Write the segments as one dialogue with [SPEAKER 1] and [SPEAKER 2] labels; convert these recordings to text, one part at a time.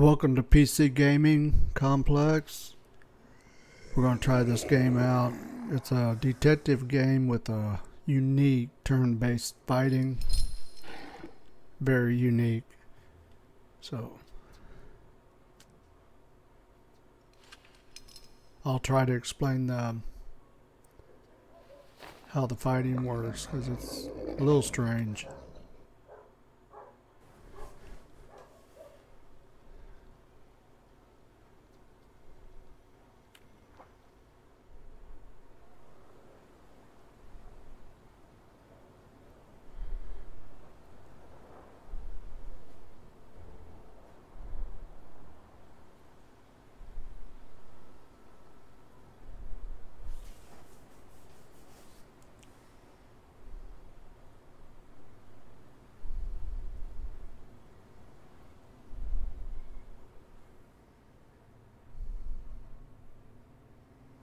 [SPEAKER 1] Welcome to PC Gaming Complex. We're going to try this game out. It's a detective game with a unique turn-based fighting. Very unique. So, I'll try to explain how the fighting works because it's a little strange.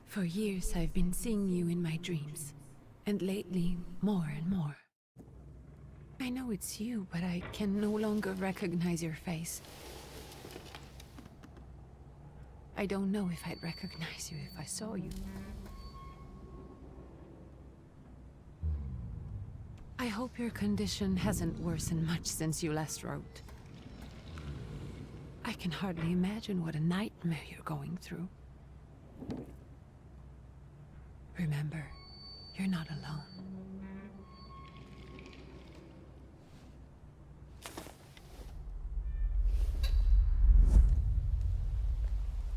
[SPEAKER 2] For years I've been seeing you in my dreams, and lately more and more. I know it's you, but I can no longer recognize your face. I don't know if I'd recognize you if I saw you. I hope your condition hasn't worsened much since you last wrote. I can hardly imagine what a nightmare you're going through. Remember, you're not alone.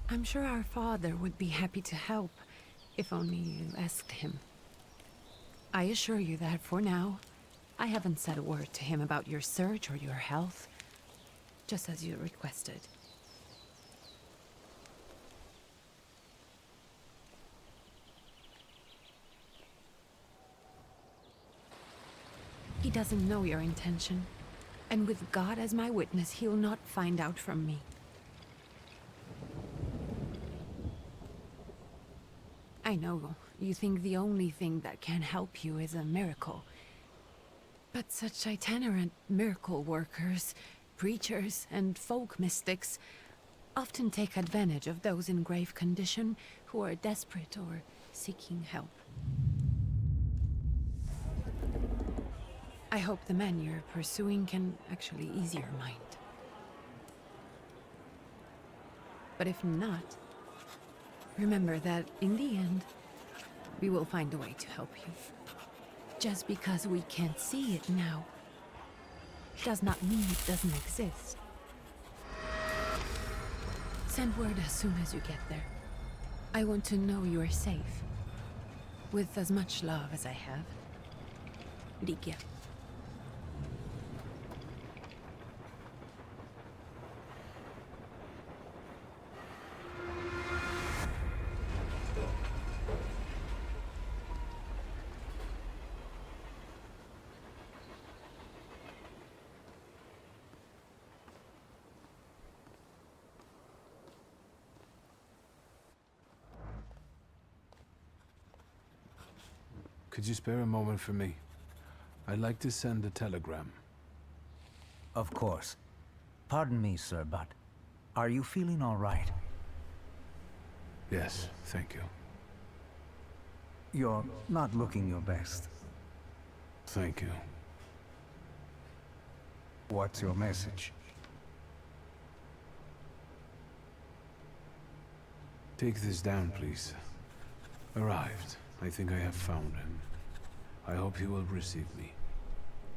[SPEAKER 2] I'm sure our father would be happy to help, if only you asked him. I assure you that for now, I haven't said a word to him about your search or your health, just as you requested. He doesn't know your intention, and with God as my witness, he'll not find out from me. I know you think the only thing that can help you is a miracle. But such itinerant miracle workers, preachers, and folk mystics often take advantage of those in grave condition who are desperate or seeking help. I hope the man you're pursuing can actually ease your mind. But if not, remember that in the end, we will find a way to help you. Just because we can't see it now, does not mean it doesn't exist. Send word as soon as you get there. I want to know you are safe. With as much love as I have. Ligia.
[SPEAKER 3] Could you spare a moment for me? I'd like to send a telegram.
[SPEAKER 4] Of course. Pardon me, sir, but are you feeling all right?
[SPEAKER 3] Yes, thank you.
[SPEAKER 4] You're not looking your best.
[SPEAKER 3] Thank you.
[SPEAKER 4] What's your message?
[SPEAKER 3] Take this down, please. Arrived. I think I have found him. I hope he will receive me.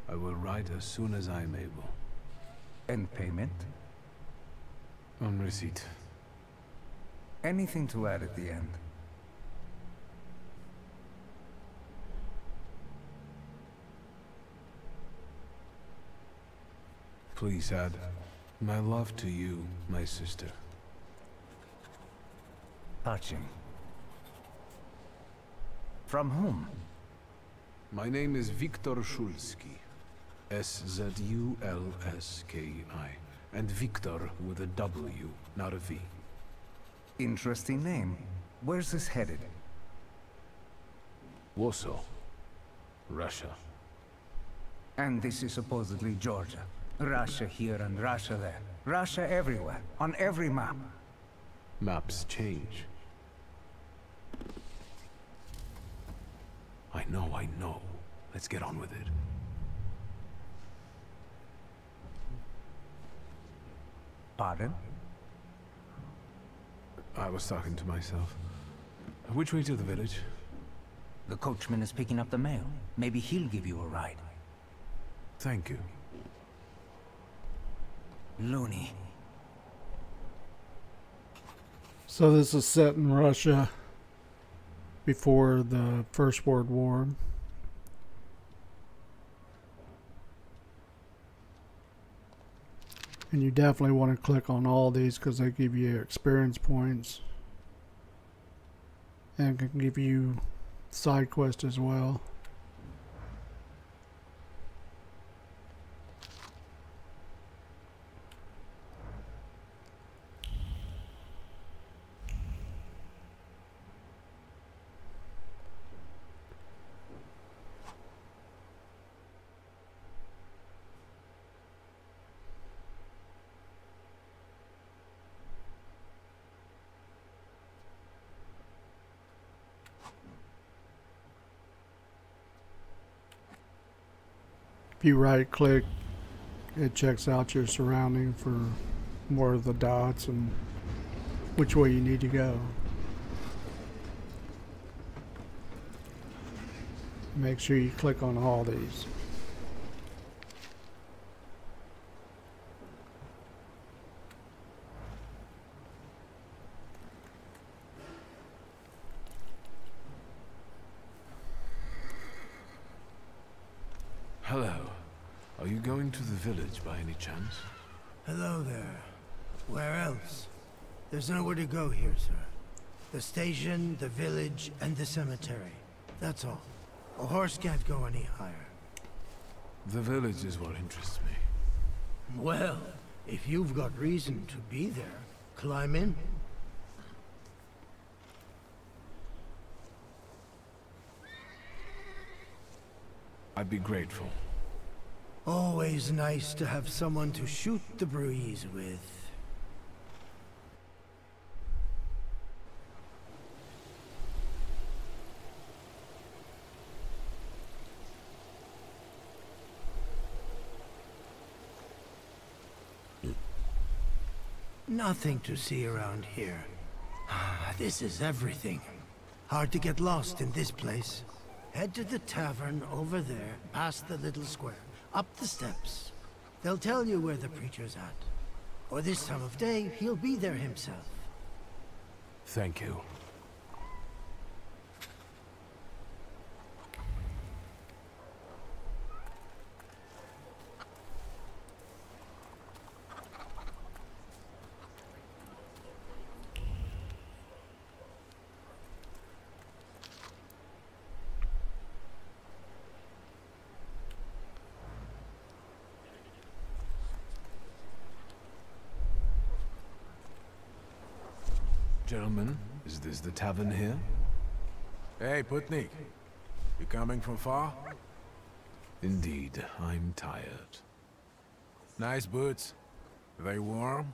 [SPEAKER 3] I will write as soon as I am able.
[SPEAKER 4] And payment?
[SPEAKER 3] On receipt.
[SPEAKER 4] Anything to add at the end?
[SPEAKER 3] Please add my love to you, my sister.
[SPEAKER 4] Touching. From whom?
[SPEAKER 3] My name is Viktor Szulski. S-Z-U-L-S-K-I. And Viktor with a W, not a V.
[SPEAKER 4] Interesting name. Where's this headed?
[SPEAKER 3] Warsaw, Russia.
[SPEAKER 4] And this is supposedly Georgia. Russia here and Russia there. Russia everywhere, on every map.
[SPEAKER 3] Maps change. I know. Let's get on with it.
[SPEAKER 4] Pardon?
[SPEAKER 3] I was talking to myself. Which way to the village?
[SPEAKER 4] The coachman is picking up the mail. Maybe he'll give you a ride.
[SPEAKER 3] Thank you.
[SPEAKER 4] Loony.
[SPEAKER 1] So this is set in Russia before the First World War. And you definitely want to click on all these because they give you experience points. And can give you side quests as well. If you right click, it checks out your surrounding for more of the dots and which way you need to go. Make sure you click on all these.
[SPEAKER 3] Hello. Are you going to the village by any chance?
[SPEAKER 5] Hello there. Where else? There's nowhere to go here, sir. The station, the village, and the cemetery. That's all. A horse can't go any higher.
[SPEAKER 3] The village is what interests me.
[SPEAKER 5] Well, if you've got reason to be there, climb in.
[SPEAKER 3] I'd be grateful.
[SPEAKER 5] Always nice to have someone to shoot the breeze with. Nothing to see around here. This is everything. Hard to get lost in this place. Head to the tavern over there, past the little square, up the steps. They'll tell you where the preacher's at. Or this time of day, he'll be there himself.
[SPEAKER 3] Thank you. Gentlemen, is this the tavern here?
[SPEAKER 6] Hey, Putnik. You coming from far?
[SPEAKER 3] Indeed, I'm tired.
[SPEAKER 6] Nice boots. Are they warm?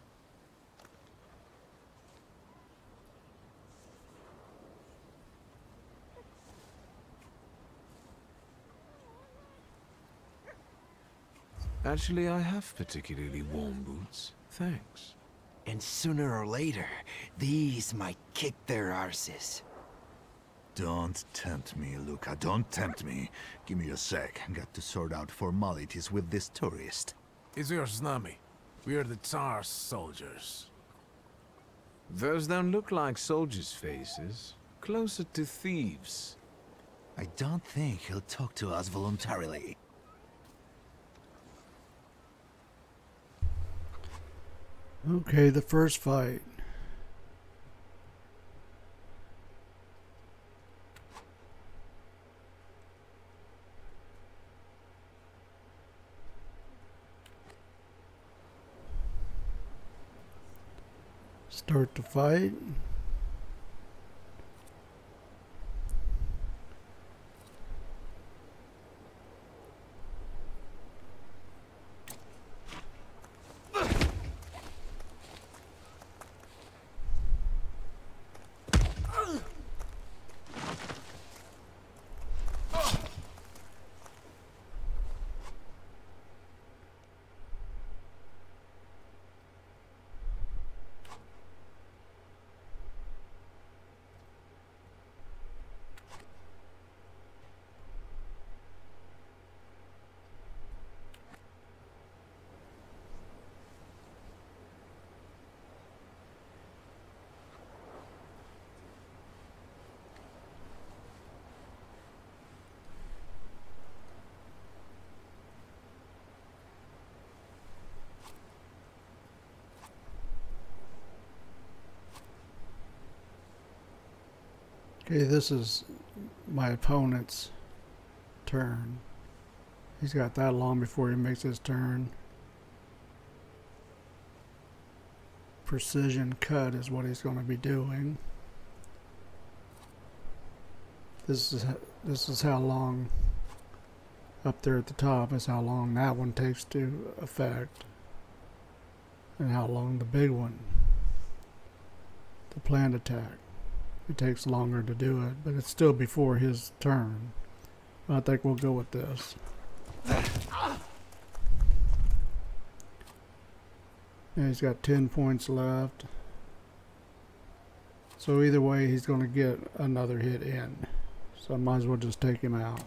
[SPEAKER 3] Actually, I have particularly warm boots. Thanks.
[SPEAKER 7] And sooner or later, these might kick their arses.
[SPEAKER 8] Don't tempt me, Luca. Don't tempt me. Give me a sec. Got to sort out formalities with this tourist.
[SPEAKER 6] It's your snummy. We're the Tsar's soldiers.
[SPEAKER 3] Those don't look like soldiers' faces. Closer to thieves.
[SPEAKER 8] I don't think he'll talk to us voluntarily.
[SPEAKER 1] Okay, the first fight. Start the fight. Okay, this is my opponent's turn. He's got that long before he makes his turn. Precision cut is what he's going to be doing. This is how long up there at the top is how long that one takes to affect, and how long the big one, the plant attack. It takes longer to do it, but it's still before his turn. I think we'll go with this. And he's got 10 points left. So either way, he's going to get another hit in. So I might as well just take him out.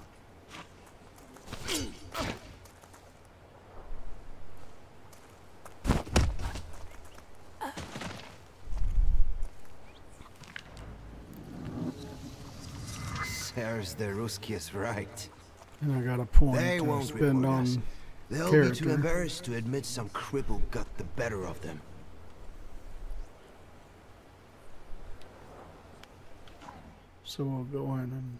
[SPEAKER 7] There's the Ruskies right.
[SPEAKER 1] And I got a point
[SPEAKER 7] They
[SPEAKER 1] to
[SPEAKER 7] won't
[SPEAKER 1] spend
[SPEAKER 7] report
[SPEAKER 1] on
[SPEAKER 7] us. They'll be
[SPEAKER 1] character.
[SPEAKER 7] too embarrassed to admit some cripple got the better of them.
[SPEAKER 1] So we'll go in and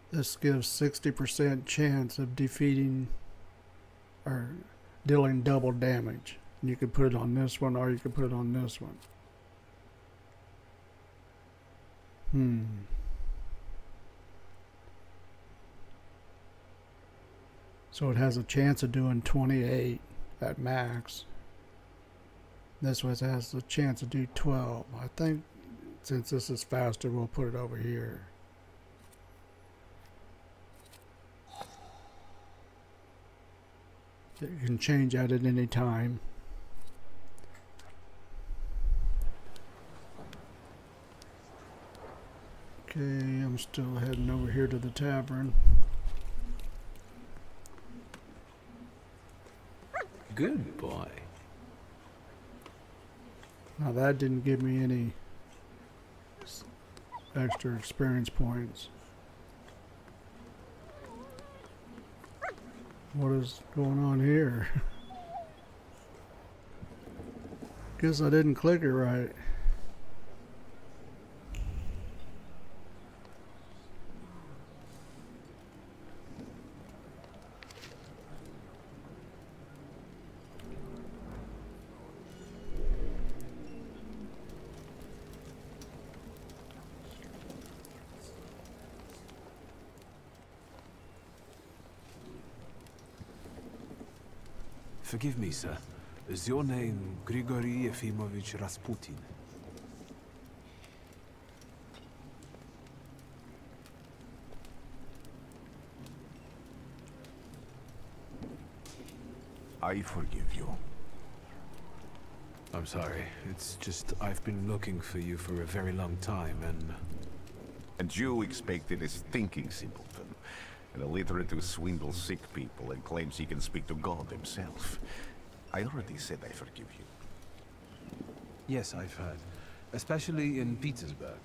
[SPEAKER 1] this gives 60% chance of defeating or dealing double damage. And you could put it on this one or you could put it on this one. So it has a chance of doing 28 at max. This one has a chance to do 12. I think since this is faster, we'll put it over here. You can change that at any time. Okay, I'm still heading over here to the tavern.
[SPEAKER 3] Good boy.
[SPEAKER 1] Now that didn't give me any extra experience points. What is going on here? Guess I didn't click it right.
[SPEAKER 3] Forgive me, sir. Is your name Grigory Efimovich Rasputin?
[SPEAKER 8] I forgive you.
[SPEAKER 3] I'm sorry. It's just I've been looking for you for a very long time, and...
[SPEAKER 9] And you expected a thinking simpleton, an illiterate who swindles sick people and claims he can speak to God himself. I already said I forgive you.
[SPEAKER 3] Yes, I've heard. Especially in Petersburg.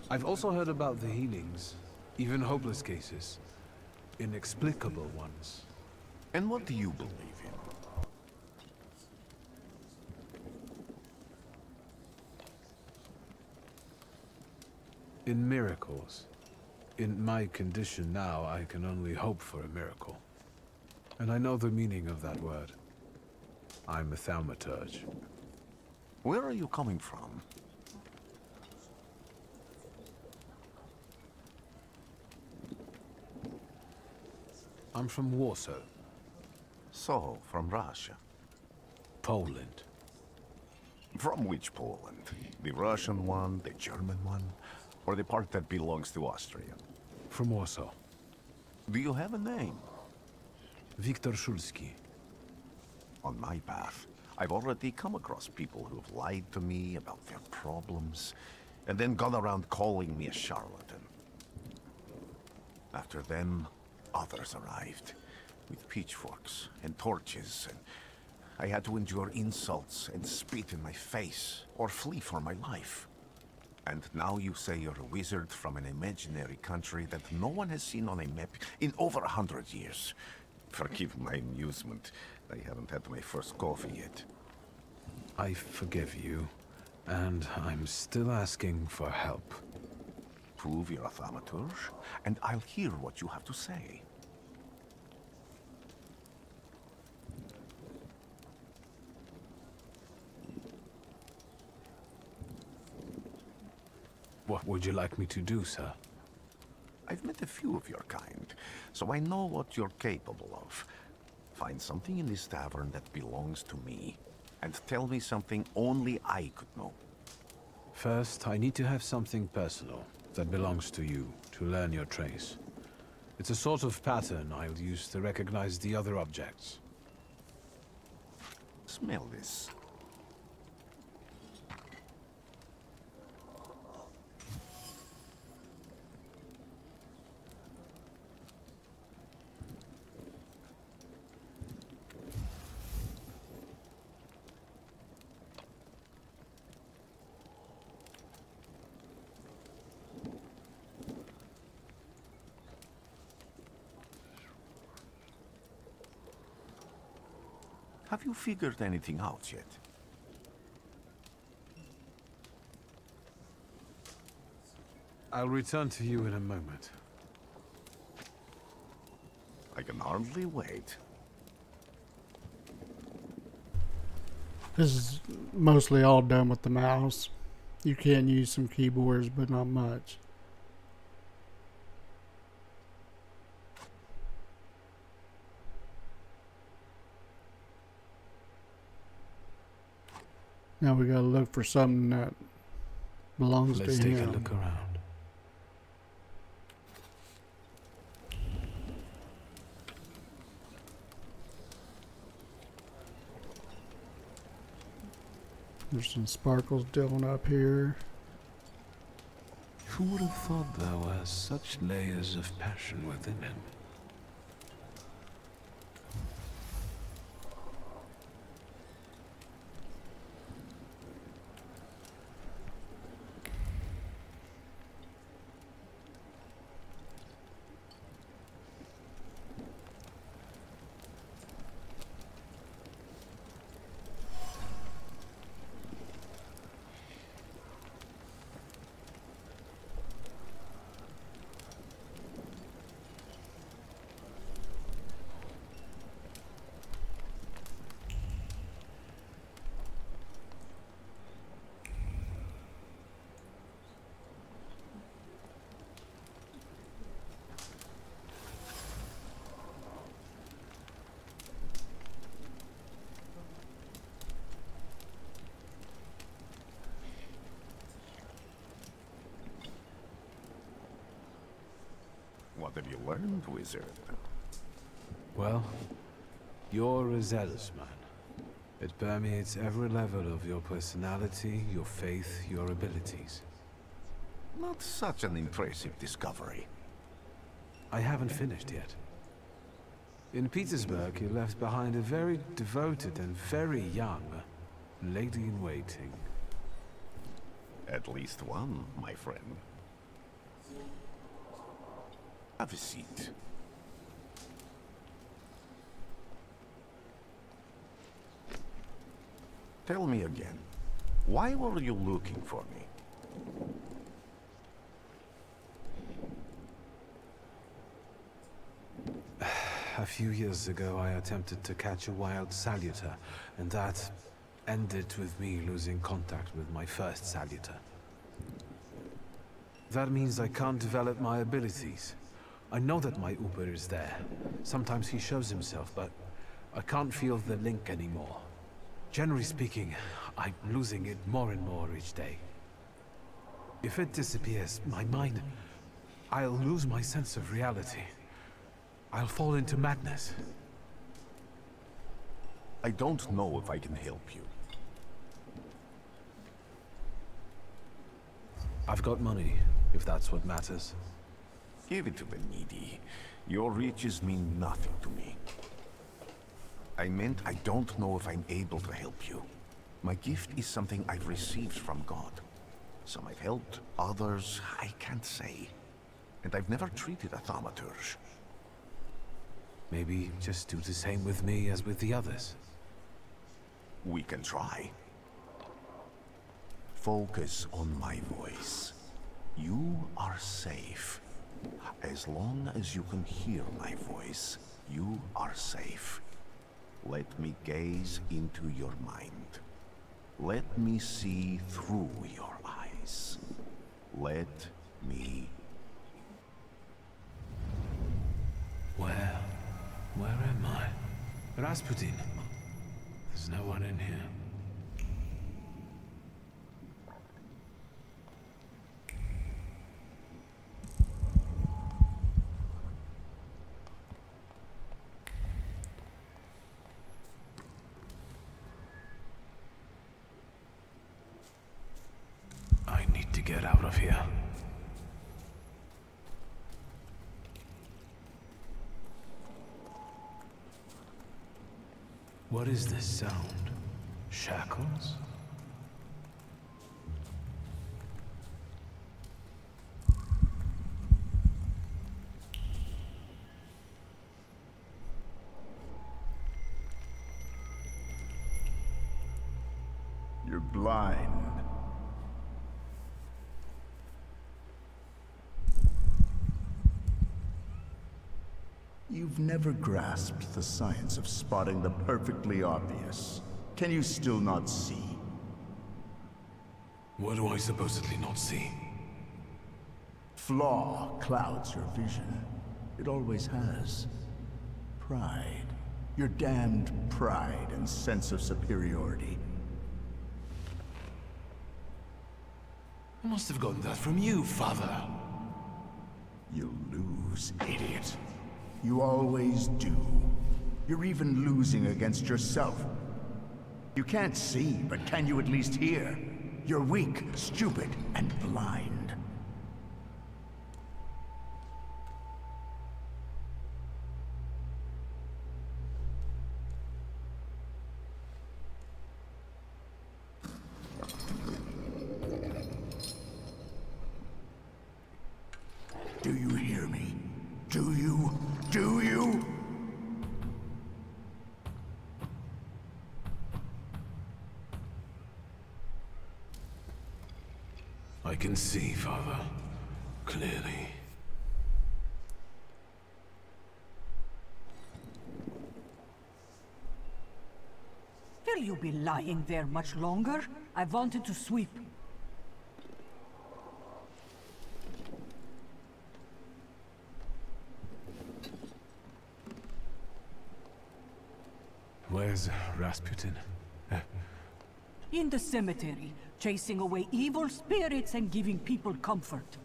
[SPEAKER 3] I've also heard about the healings, even hopeless cases. Inexplicable ones.
[SPEAKER 9] And what do you believe in?
[SPEAKER 3] In miracles. In my condition now, I can only hope for a miracle. And I know the meaning of that word. I'm a Thaumaturge.
[SPEAKER 9] Where are you coming from?
[SPEAKER 3] I'm from Warsaw,
[SPEAKER 9] So, from Russia.
[SPEAKER 3] Poland.
[SPEAKER 9] From which Poland? The Russian one, the German one, or the part that belongs to Austria?
[SPEAKER 3] From Warsaw.
[SPEAKER 9] Do you have a name?
[SPEAKER 3] Viktor Szulski.
[SPEAKER 9] On my path, I've already come across people who've lied to me about their problems. and then gone around calling me a charlatan. After them, others arrived, with pitchforks and torches, and I had to endure insults and spit in my face, or flee for my life. And now you say you're a wizard from an imaginary country that no one has seen on a map in over 100 years. Forgive my amusement. I haven't had my first coffee yet.
[SPEAKER 3] I forgive you, and I'm still asking for help.
[SPEAKER 9] Prove you're a Thaumaturge, and I'll hear what you have to say.
[SPEAKER 3] What would you like me to do, sir?
[SPEAKER 9] I've met a few of your kind, so I know what you're capable of. Find something in this tavern that belongs to me, and tell me something only I could know.
[SPEAKER 3] First, I need to have something personal that belongs to you to learn your trace. It's a sort of pattern I'll use to recognize the other objects.
[SPEAKER 9] Smell this. Have you figured anything out yet?
[SPEAKER 3] I'll return to you in a moment.
[SPEAKER 9] I can hardly wait.
[SPEAKER 1] This is mostly all done with the mouse. You can use some keyboards, but not much. Now we gotta look for something that belongs
[SPEAKER 3] Let's
[SPEAKER 1] to him.
[SPEAKER 3] take a look around.
[SPEAKER 1] There's some sparkles doing up here.
[SPEAKER 3] Who would have thought there were such layers of passion within him?
[SPEAKER 9] What have you learned, wizard?
[SPEAKER 3] Well, you're a zealous man. It permeates every level of your personality, your faith, your abilities.
[SPEAKER 9] Not such an impressive discovery.
[SPEAKER 3] I haven't finished yet. In Petersburg, you left behind a very devoted and very young lady-in-waiting.
[SPEAKER 9] At least one, my friend. Have a seat. Tell me again, why were you looking for me?
[SPEAKER 3] A few years ago, I attempted to catch a wild saluter, and that ended with me losing contact with my first saluter. That means I can't develop my abilities. I know that my Uber is there. Sometimes he shows himself, but I can't feel the link anymore. Generally speaking, I'm losing it more and more each day. If it disappears, my mind, I'll lose my sense of reality. I'll fall into madness.
[SPEAKER 9] I don't know if I can help you.
[SPEAKER 3] I've got money, if that's what matters.
[SPEAKER 9] Give it to the needy. Your riches mean nothing to me. I meant I don't know if I'm able to help you. My gift is something I've received from God. Some I've helped, others I can't say. And I've never treated a Thaumaturge.
[SPEAKER 3] Maybe just do the same with me as with the others.
[SPEAKER 9] We can try. Focus on my voice. You are safe. As long as you can hear my voice, you are safe. Let me gaze into your mind. Let me see through your eyes. Let me...
[SPEAKER 3] Where am I? Rasputin. There's no one in here. I need to get out of here. What is this sound? Shackles?
[SPEAKER 8] You're blind. You've never grasped the science of spotting the perfectly obvious. Can you still not see?
[SPEAKER 3] What do I supposedly not see?
[SPEAKER 8] Flaw clouds your vision. It always has. Pride. Your damned pride and sense of superiority.
[SPEAKER 3] I must have gotten that from you, Father.
[SPEAKER 8] You'll lose, idiot. You always do. You're even losing against yourself. You can't see, but can you at least hear? You're weak, stupid, and blind. Do you hear me? Do you? Do you?
[SPEAKER 3] I can see, Father. Clearly.
[SPEAKER 10] Will you be lying there much longer? I wanted to sweep.
[SPEAKER 3] Where's Rasputin?
[SPEAKER 10] In the cemetery, chasing away evil spirits and giving people comfort.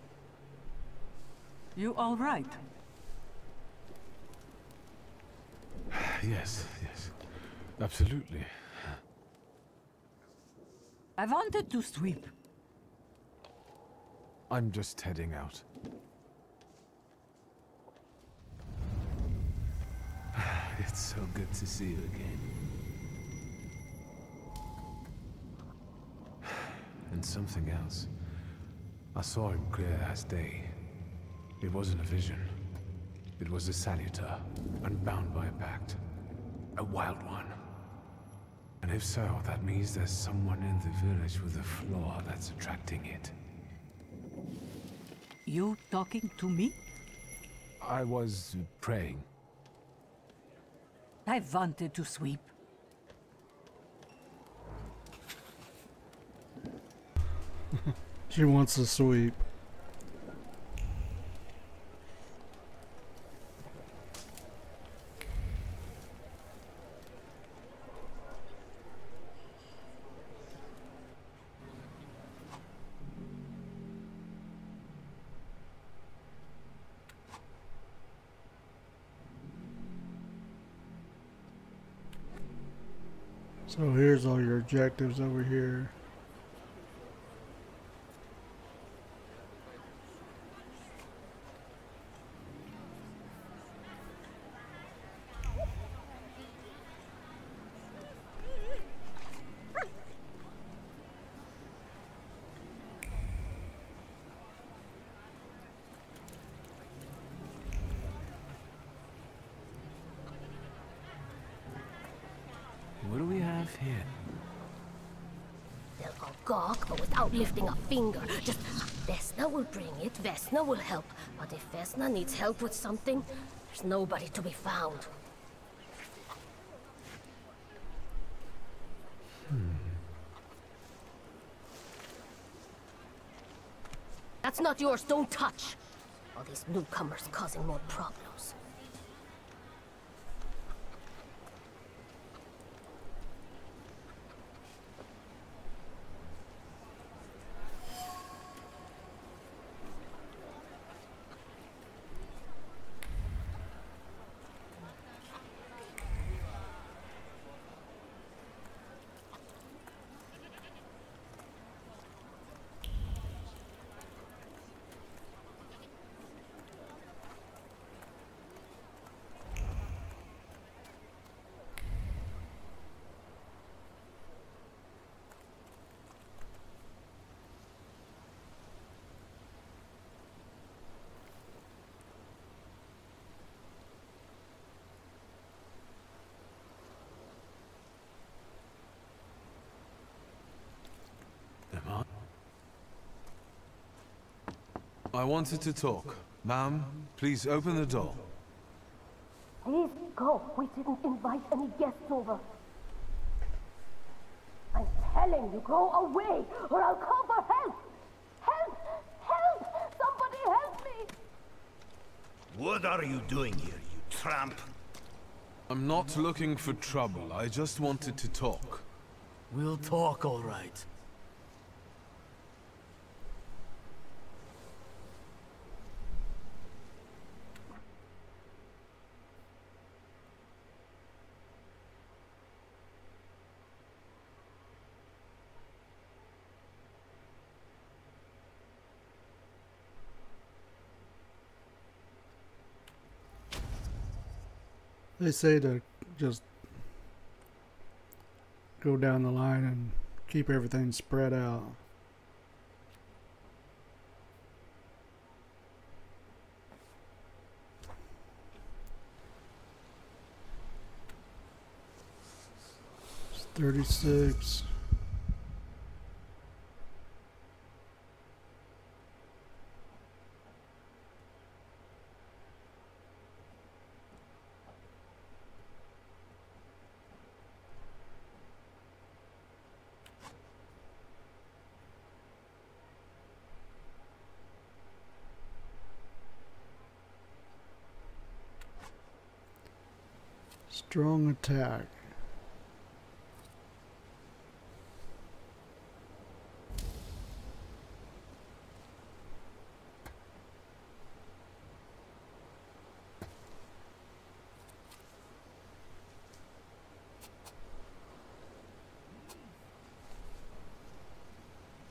[SPEAKER 10] You all right?
[SPEAKER 3] Yes. Absolutely.
[SPEAKER 10] I wanted to sweep.
[SPEAKER 3] I'm just heading out. It's so good to see you again. And something else. I saw him clear as day. It wasn't a vision. It was a saluter, unbound by a pact. A wild one. And if so, that means there's someone in the village with a flaw that's attracting it.
[SPEAKER 10] You talking to me?
[SPEAKER 3] I was praying.
[SPEAKER 10] I wanted to sweep.
[SPEAKER 1] She wants to sweep. So here's all your objectives over here.
[SPEAKER 11] gawk, but without lifting a finger. Just, Vesna will bring it, Vesna will help. But if Vesna needs help with something, there's nobody to be found. That's not yours, don't touch! All these newcomers causing more problems.
[SPEAKER 3] I wanted to talk. Ma'am, please open the door.
[SPEAKER 11] Please go. We didn't invite any guests over. I'm telling you, go away, or I'll call for help! Help! Help! Somebody help me!
[SPEAKER 12] What are you doing here, you tramp?
[SPEAKER 3] I'm not looking for trouble. I just wanted to talk.
[SPEAKER 5] We'll talk, all right.
[SPEAKER 1] They say to just go down the line and keep everything spread out. It's 36. Strong attack.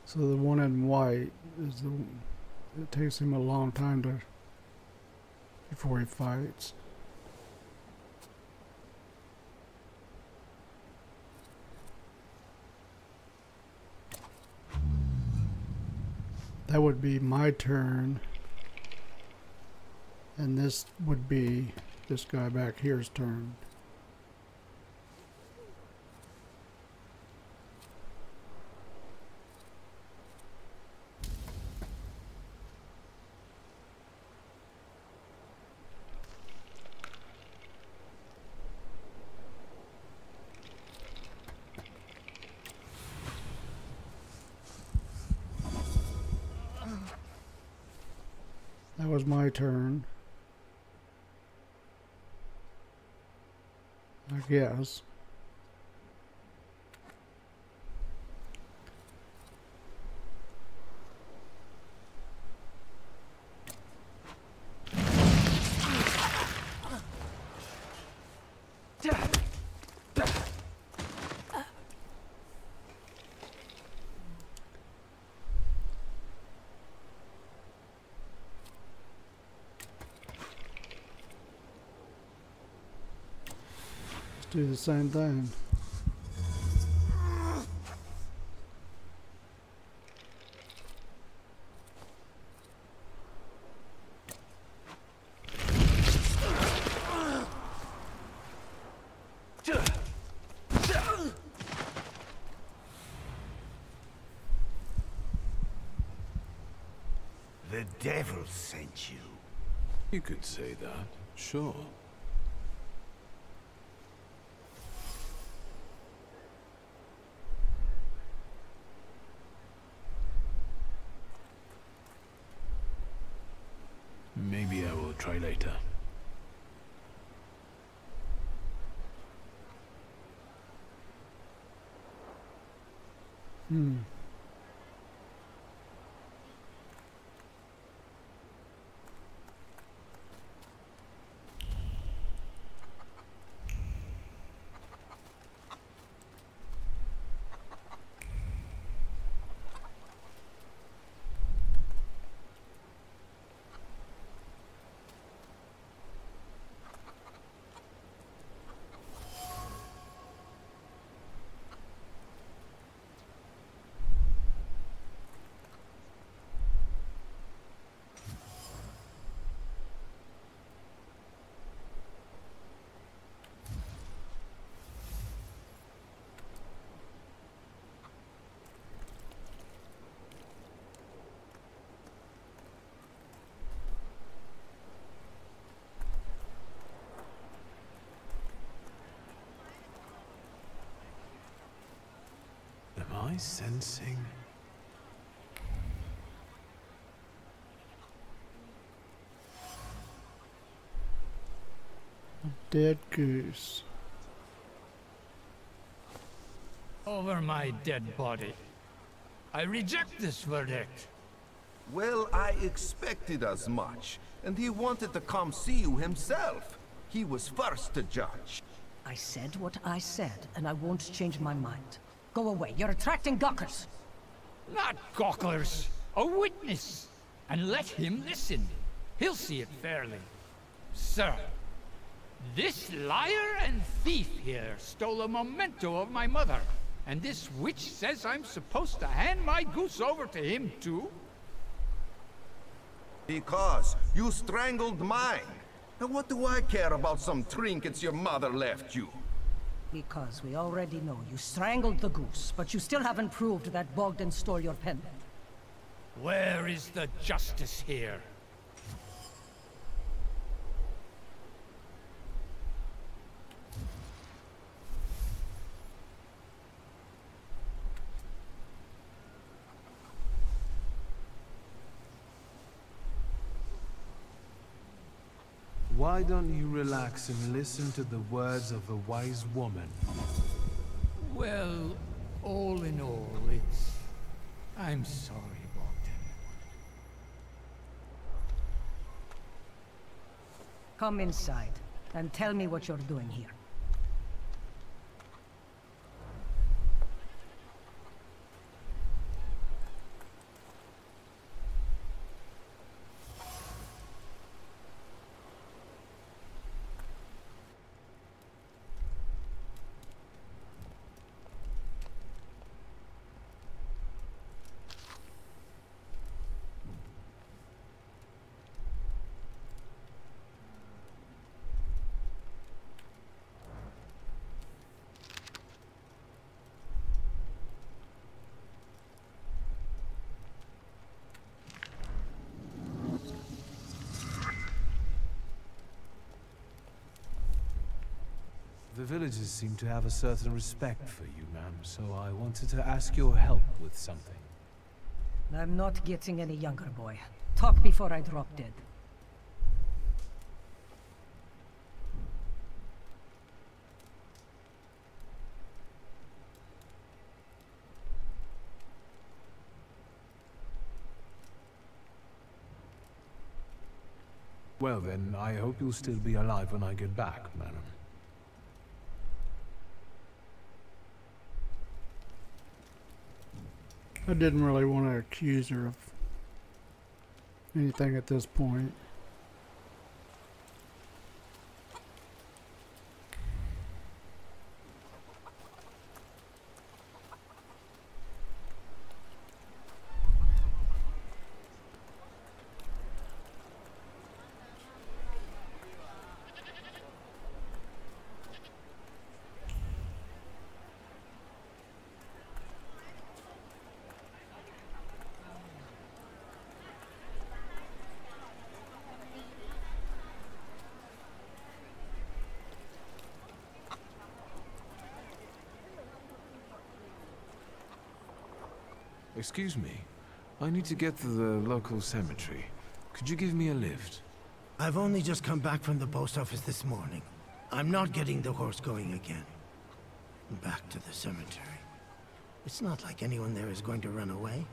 [SPEAKER 1] So the one in white is the. It takes him a long time to before he fights. That would be my turn, and this would be this guy back here's turn. That was my turn, I guess. Do the same thing.
[SPEAKER 12] devil sent you.
[SPEAKER 3] You could say that, sure. Maybe I will try later. Am I sensing?
[SPEAKER 1] Dead goose.
[SPEAKER 13] Over my dead body. I reject this verdict.
[SPEAKER 9] Well, I expected as much, and he wanted to come see you himself. He was first to judge.
[SPEAKER 10] I said what I said, and I won't change my mind. Go away, you're attracting gawkers!
[SPEAKER 13] Not gawkers, a witness. And let him listen. He'll see it fairly. Sir, this liar and thief here stole a memento of my mother. And this witch says I'm supposed to hand my goose over to him too?
[SPEAKER 9] Because you strangled mine. And what do I care about some trinkets your mother left you?
[SPEAKER 10] Because we already know you strangled the goose, but you still haven't proved that Bogdan stole your pendant.
[SPEAKER 13] Where is the justice here?
[SPEAKER 3] Why don't you relax and listen to the words of a wise woman?
[SPEAKER 13] Well, all in all, I'm sorry, Bogdan.
[SPEAKER 10] Come inside, and tell me what you're doing here.
[SPEAKER 3] The villagers seem to have a certain respect for you, ma'am, so I wanted to ask your help with something.
[SPEAKER 10] I'm not getting any younger, boy. Talk before I drop dead.
[SPEAKER 3] Well then, I hope you'll still be alive when I get back, madam.
[SPEAKER 1] I didn't really want to accuse her of anything at this point.
[SPEAKER 3] Excuse me. I need to get to the local cemetery. Could you give me a lift?
[SPEAKER 5] I've only just come back from the post office this morning. I'm not getting the horse going again. Back to the cemetery. It's not like anyone there is going to run away.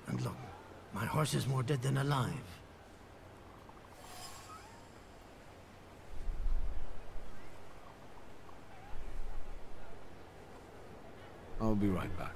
[SPEAKER 5] And look, my horse is more dead than alive.
[SPEAKER 3] I'll be right back.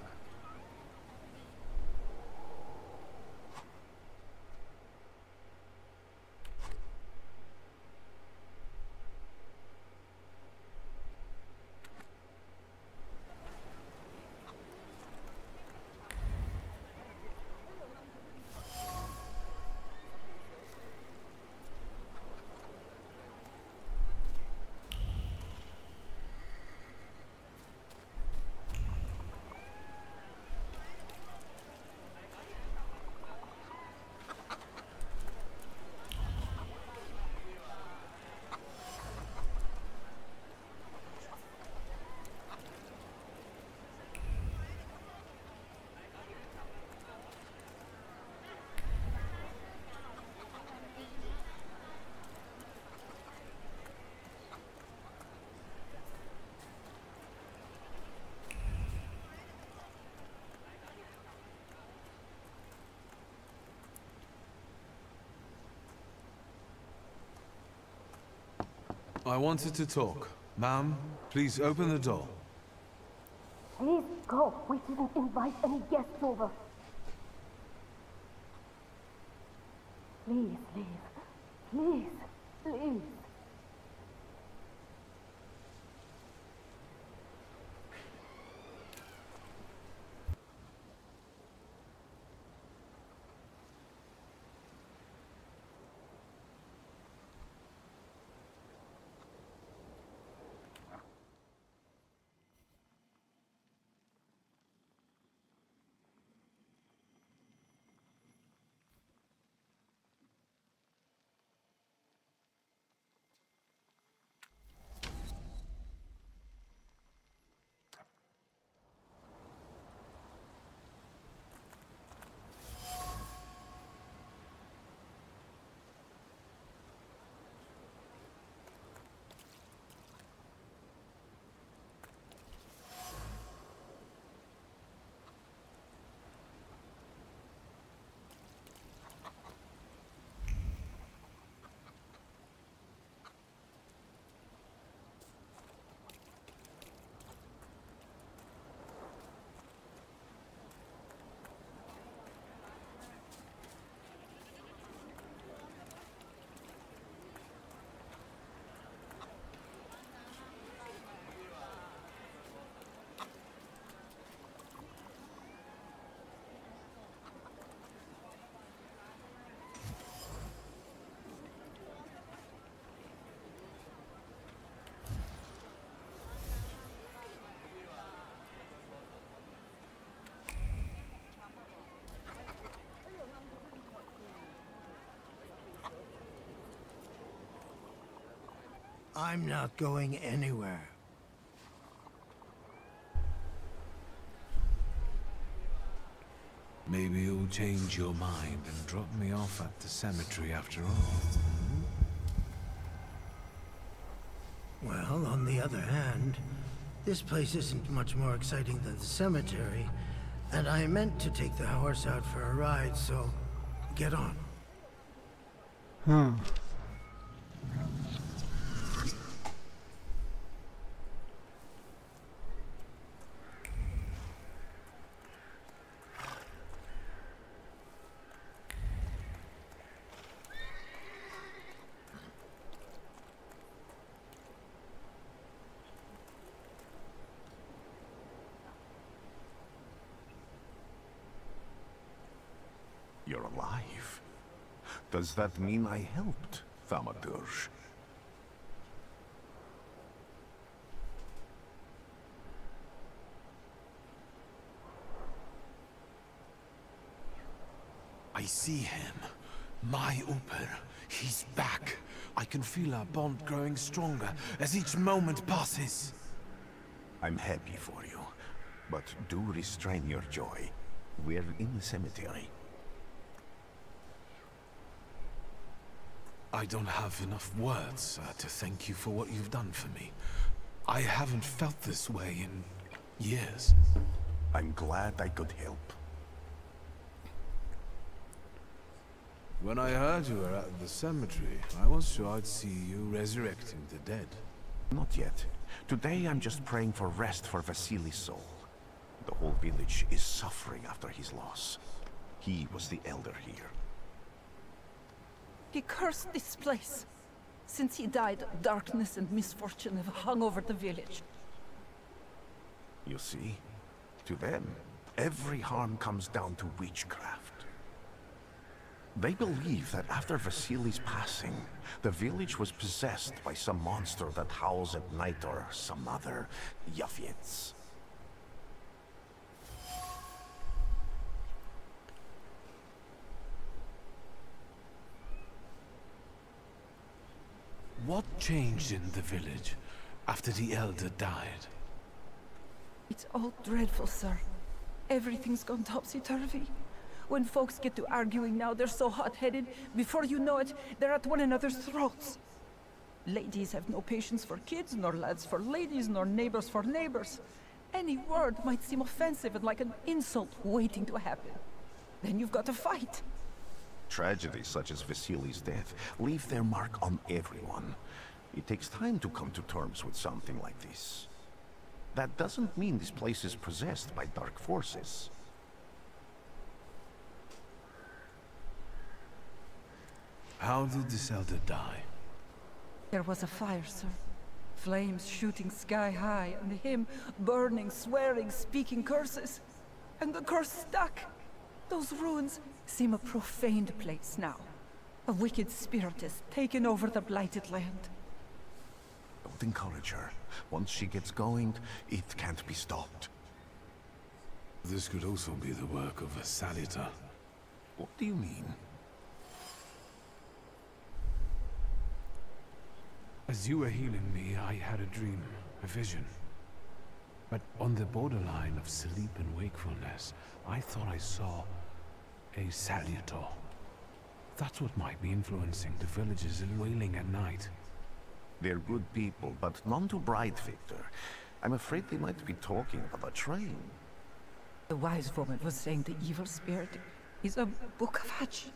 [SPEAKER 3] I wanted to talk. Ma'am, please open the door.
[SPEAKER 11] Please go. We didn't invite any guests over. Please leave. Please, please.
[SPEAKER 5] I'm not going anywhere.
[SPEAKER 3] Maybe you'll change your mind and drop me off at the cemetery after all.
[SPEAKER 5] Well, on the other hand, this place isn't much more exciting than the cemetery, and I meant to take the horse out for a ride, so get on.
[SPEAKER 1] Huh.
[SPEAKER 9] You're alive. Does that mean I helped, Thaumaturge?
[SPEAKER 3] I see him. My Uber. He's back. I can feel our bond growing stronger as each moment passes.
[SPEAKER 9] I'm happy for you, but do restrain your joy. We're in the cemetery.
[SPEAKER 3] I don't have enough words to thank you for what you've done for me. I haven't felt this way in years.
[SPEAKER 9] I'm glad I could help.
[SPEAKER 3] When I heard you were at the cemetery, I was sure I'd see you resurrecting the dead.
[SPEAKER 9] Not yet. Today I'm just praying for rest for Vasily's soul. The whole village is suffering after his loss. He was the elder here.
[SPEAKER 10] He cursed this place. Since he died, darkness and misfortune have hung over the village.
[SPEAKER 9] You see? To them, every harm comes down to witchcraft. They believe that after Vasily's passing, the village was possessed by some monster that howls at night or some other Yafiets.
[SPEAKER 3] What changed in the village after the elder died?
[SPEAKER 10] It's all dreadful, sir. Everything's gone topsy-turvy. When folks get to arguing now, they're so hot-headed, before you know it, they're at one another's throats. Ladies have no patience for kids, nor lads for ladies, nor neighbors for neighbors. Any word might seem offensive and like an insult waiting to happen. Then you've got to fight.
[SPEAKER 9] Tragedies such as Vasily's death leave their mark on everyone. It takes time to come to terms with something like this. That doesn't mean this place is possessed by dark forces.
[SPEAKER 3] How did this elder die?
[SPEAKER 10] There was a fire, sir. Flames shooting sky high, and him burning, swearing, speaking curses. And the curse stuck. Those ruins seem a profaned place now. A wicked spirit has taken over the blighted land.
[SPEAKER 9] Don't encourage her. Once she gets going, it can't be stopped.
[SPEAKER 3] This could also be the work of a Salita.
[SPEAKER 9] What do you mean?
[SPEAKER 3] As you were healing me, I had a dream, a vision. But on the borderline of sleep and wakefulness, I thought I saw a Salutor. That's what might be influencing the villagers in Wailing at night.
[SPEAKER 9] They're good people, but none too bright, Victor. I'm afraid they might be talking about a train.
[SPEAKER 10] The wise woman was saying the evil spirit is a book of hatch.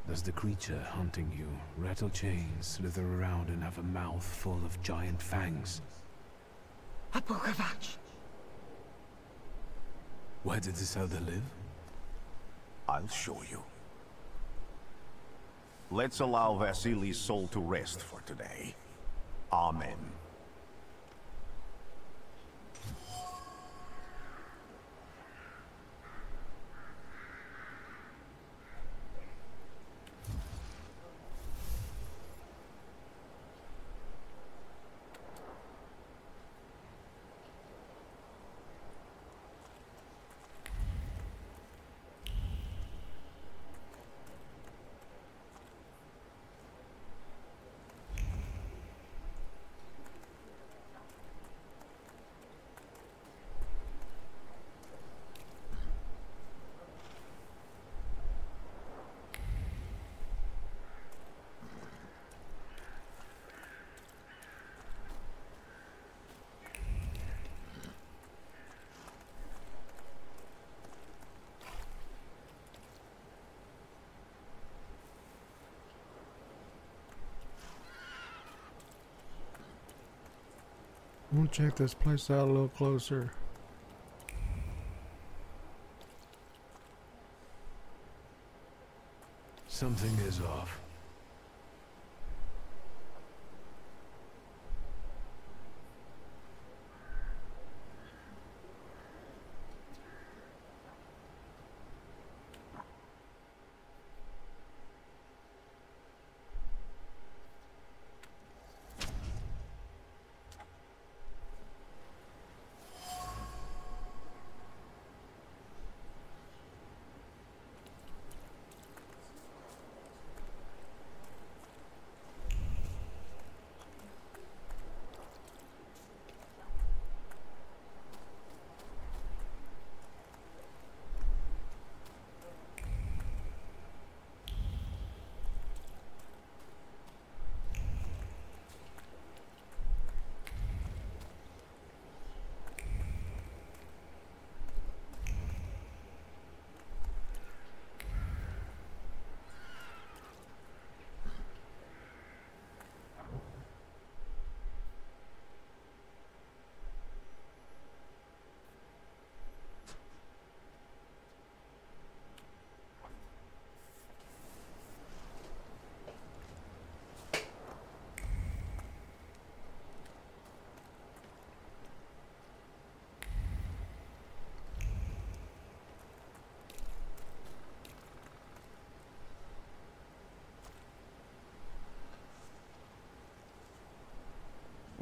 [SPEAKER 3] Does the creature hunting you rattle chains, slither around, and have a mouth full of giant fangs?
[SPEAKER 10] A book of hatch.
[SPEAKER 3] Where did this elder live?
[SPEAKER 9] I'll show you. Let's allow Vasily's soul to rest for today. Amen.
[SPEAKER 1] We'll check this place out a little closer.
[SPEAKER 3] Something is off.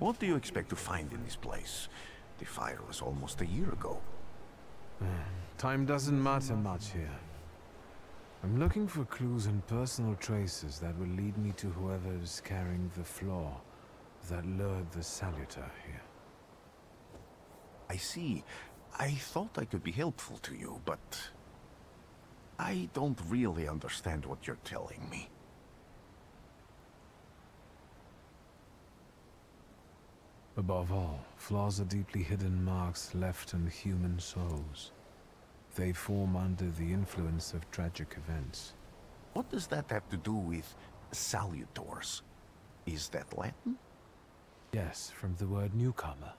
[SPEAKER 9] What do you expect to find in this place? The fire was almost a year ago.
[SPEAKER 3] Time doesn't matter much here. I'm looking for clues and personal traces that will lead me to whoever is carrying the flaw that lured the Salutor here.
[SPEAKER 9] I see. I thought I could be helpful to you, but I don't really understand what you're telling me.
[SPEAKER 3] Above all, flaws are deeply hidden marks left in human souls. They form under the influence of tragic events.
[SPEAKER 9] What does that have to do with salutors? Is that Latin?
[SPEAKER 3] Yes, from the word newcomer.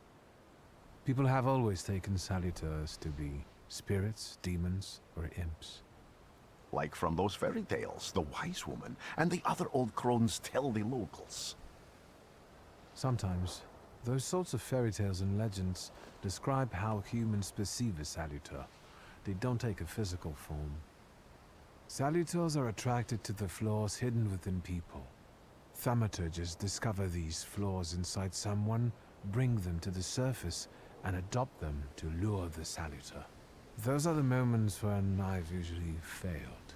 [SPEAKER 3] People have always taken salutors to be spirits, demons, or imps.
[SPEAKER 9] Like from those fairy tales, the wise woman and the other old crones tell the locals.
[SPEAKER 3] Sometimes, those sorts of fairy tales and legends describe how humans perceive a salutor. They don't take a physical form. Salutors are attracted to the flaws hidden within people. Thaumaturges discover these flaws inside someone, bring them to the surface, and adopt them to lure the salutor. Those are the moments when I've usually failed.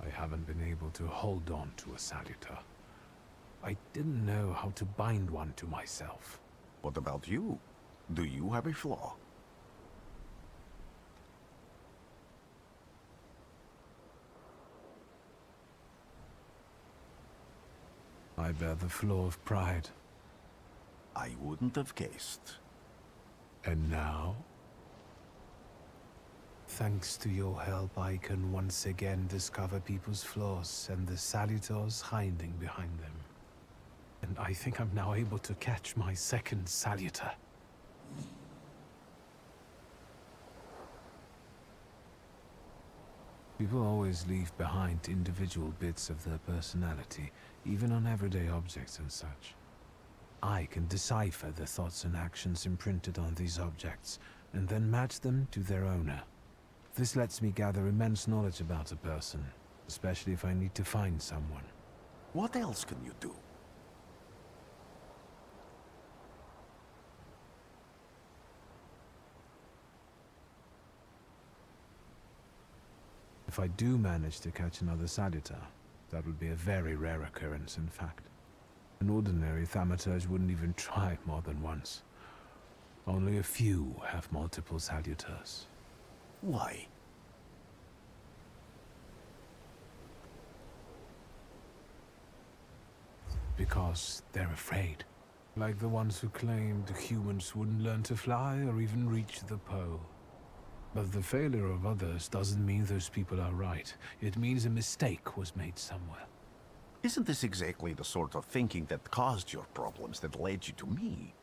[SPEAKER 3] I haven't been able to hold on to a salutor. I didn't know how to bind one to myself.
[SPEAKER 9] What about you? Do you have a flaw?
[SPEAKER 3] I bear the flaw of pride.
[SPEAKER 9] I wouldn't have guessed.
[SPEAKER 3] And now? Thanks to your help, I can once again discover people's flaws and the salutors hiding behind them. And I think I'm now able to catch my second salutor. People always leave behind individual bits of their personality, even on everyday objects and such. I can decipher the thoughts and actions imprinted on these objects, and then match them to their owner. This lets me gather immense knowledge about a person, especially if I need to find someone.
[SPEAKER 9] What else can you do?
[SPEAKER 3] If I do manage to catch another salutor, that would be a very rare occurrence, in fact. An ordinary Thaumaturge wouldn't even try more than once. Only a few have multiple salutors.
[SPEAKER 9] Why?
[SPEAKER 3] Because they're afraid. Like the ones who claimed humans wouldn't learn to fly or even reach the pole. But the failure of others doesn't mean those people are right. It means a mistake was made somewhere.
[SPEAKER 9] Isn't this exactly the sort of thinking that caused your problems that led you to me?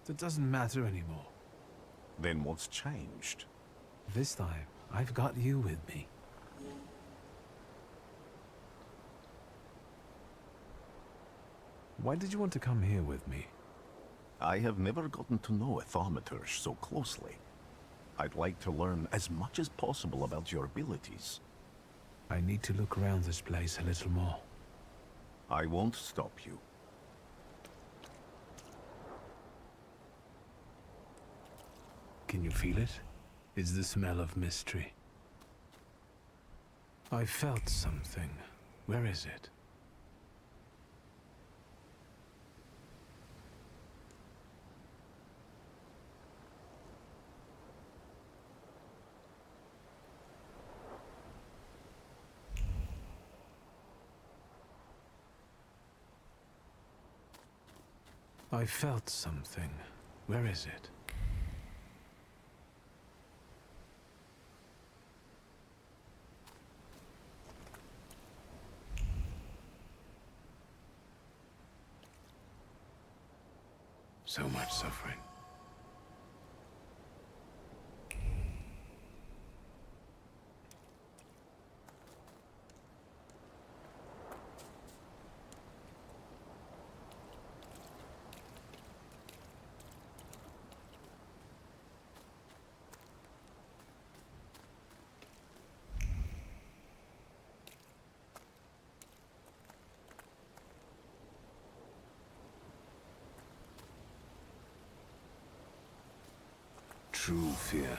[SPEAKER 3] That doesn't matter anymore.
[SPEAKER 9] Then what's changed?
[SPEAKER 3] This time, I've got you with me. Why did you want to come here with me?
[SPEAKER 9] I have never gotten to know a Thaumaturge so closely. I'd like to learn as much as possible about your abilities.
[SPEAKER 3] I need to look around this place a little more.
[SPEAKER 9] I won't stop you.
[SPEAKER 3] Can you feel it? It's the smell of mystery. I felt something. Where is it? I felt something. Where is it? So much suffering. true fear.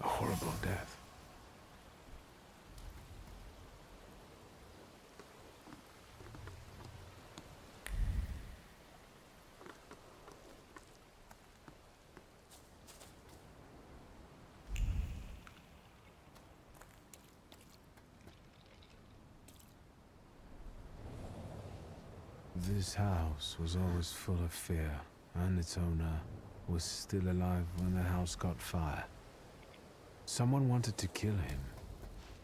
[SPEAKER 3] A horrible death. This house was always full of fear, and its owner was still alive when the house caught fire. Someone wanted to kill him.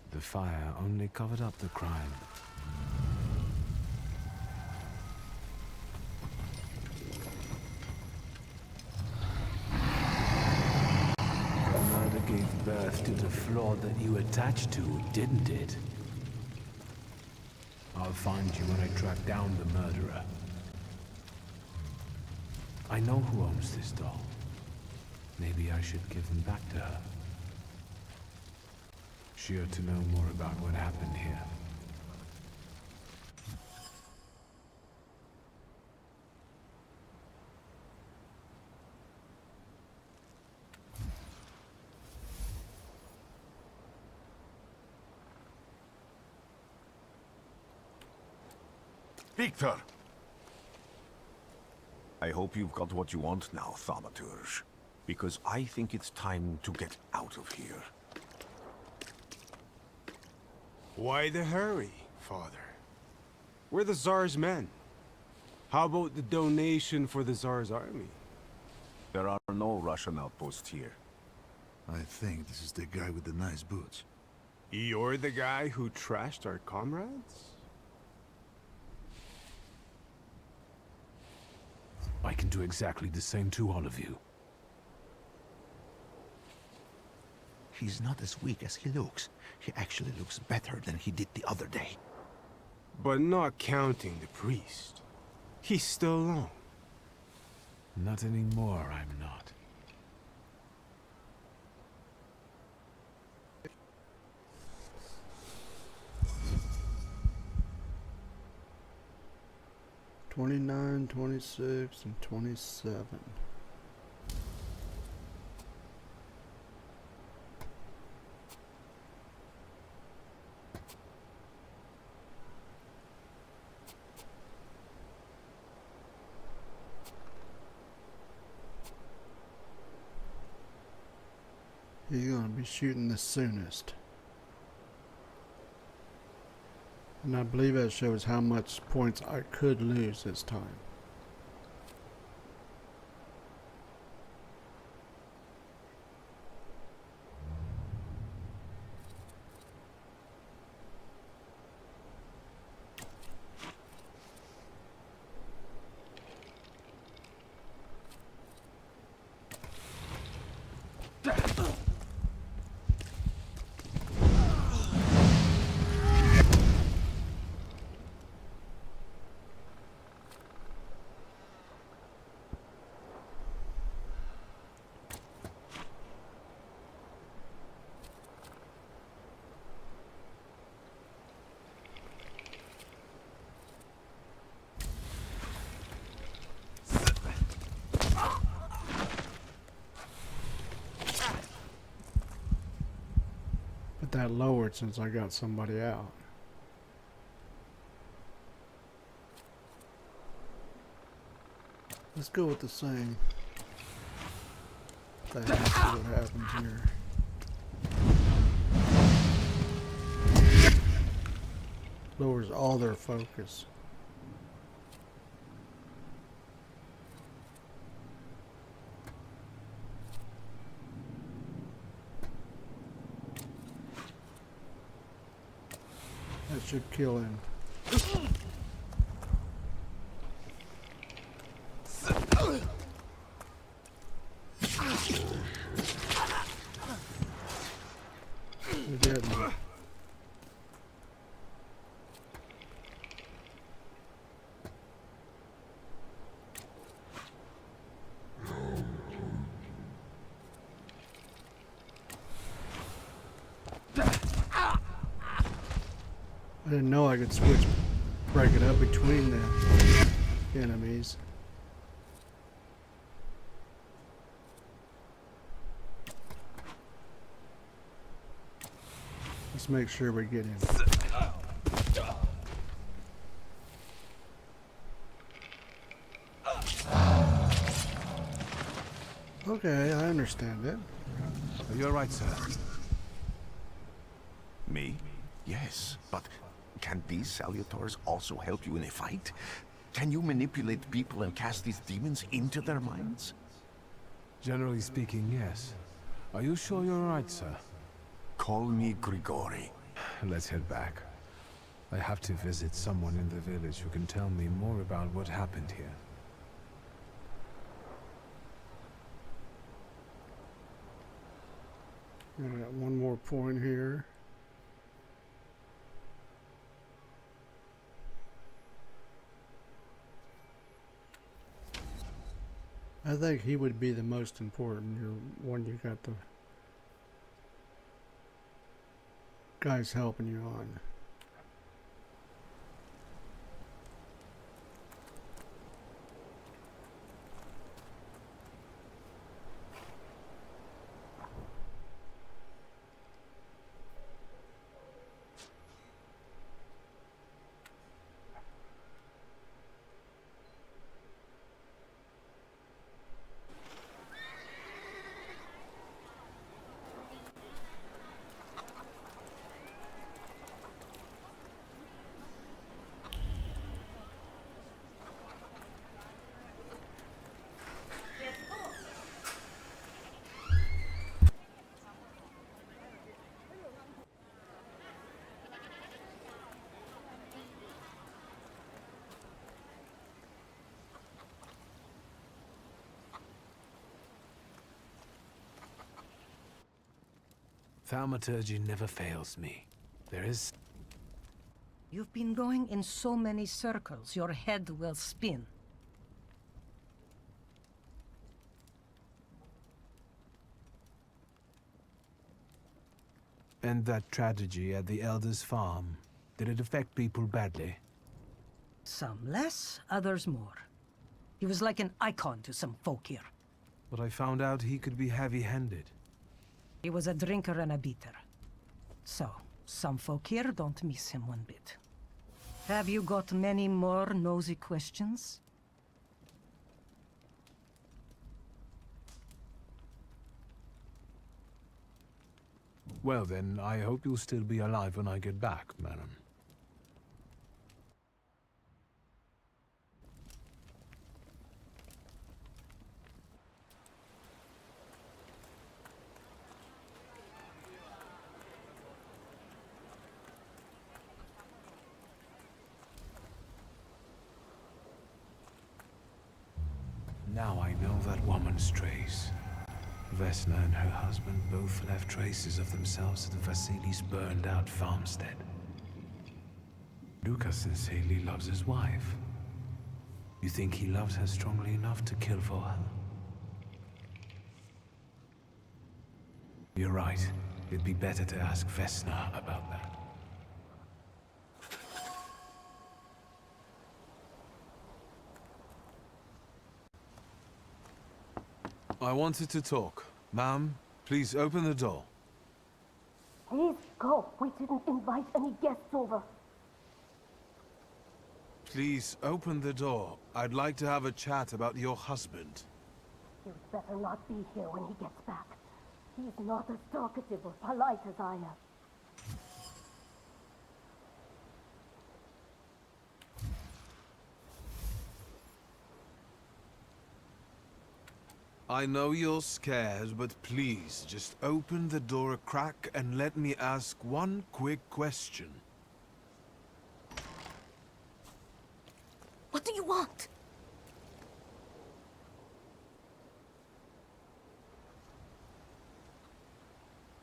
[SPEAKER 3] The fire only covered up the crime. The murder gave birth to the flaw that you attached to, didn't it? I'll find you when I track down the murderer. I know who owns this doll. Maybe I should give him back to her. She ought to know more about what happened here.
[SPEAKER 9] Victor! I hope you've got what you want now, Thaumaturge. Because I think it's time to get out of here.
[SPEAKER 14] Why the hurry, Father? We're the Tsar's men. How about the donation for the Tsar's army?
[SPEAKER 9] There are no Russian outposts here.
[SPEAKER 15] I think this is the guy with the nice boots.
[SPEAKER 14] You're the guy who trashed our comrades?
[SPEAKER 3] I can do exactly the same to all of you.
[SPEAKER 15] He's not as weak as he looks. He actually looks better than he did the other day.
[SPEAKER 14] But not counting the priest. He's still alone.
[SPEAKER 3] Not anymore, I'm not.
[SPEAKER 1] $29, $26, and $27. He's gonna be shooting the soonest. And I believe that shows how much points I could lose this time. But that lowered since I got somebody out. Let's go with the same. Let's see what happens here. Lowers all their focus. should kill him. It didn't. I didn't know I could break it up between the enemies. Let's make sure we get him. Okay, I understand it.
[SPEAKER 3] Are you alright, sir?
[SPEAKER 9] Me? Yes, but can these salutars also help you in a fight? Can you manipulate people and cast these demons into their minds?
[SPEAKER 3] Generally speaking, yes. Are you sure you're alright, sir?
[SPEAKER 9] Call me Grigori.
[SPEAKER 3] Let's head back. I have to visit someone in the village who can tell me more about what happened here.
[SPEAKER 1] I got one more point here. I think he would be the most important. You're one you got the guys helping you on.
[SPEAKER 3] Thaumaturge never fails me. There is...
[SPEAKER 16] You've been going in so many circles, your head will spin.
[SPEAKER 3] And that tragedy at the Elder's farm, did it affect people badly?
[SPEAKER 16] Some less, others more. He was like an icon to some folk here.
[SPEAKER 3] But I found out he could be heavy-handed.
[SPEAKER 16] He was a drinker and a beater. So, some folk here don't miss him one bit. Have you got many more nosy questions?
[SPEAKER 3] Well then, I hope you'll still be alive when I get back, madam. Now I know that woman's trace. Vesna and her husband both left traces of themselves at Vasily's burned-out farmstead. Lucas sincerely loves his wife. You think he loves her strongly enough to kill for her? You're right. It'd be better to ask Vesna about that. I wanted to talk. Ma'am, please open the door.
[SPEAKER 11] Please go. We didn't invite any guests over.
[SPEAKER 3] Please open the door. I'd like to have a chat about your husband.
[SPEAKER 11] You'd better not be here when he gets back. He's not as talkative or polite as I am.
[SPEAKER 3] I know you're scared, but please, just open the door a crack and let me ask one quick question.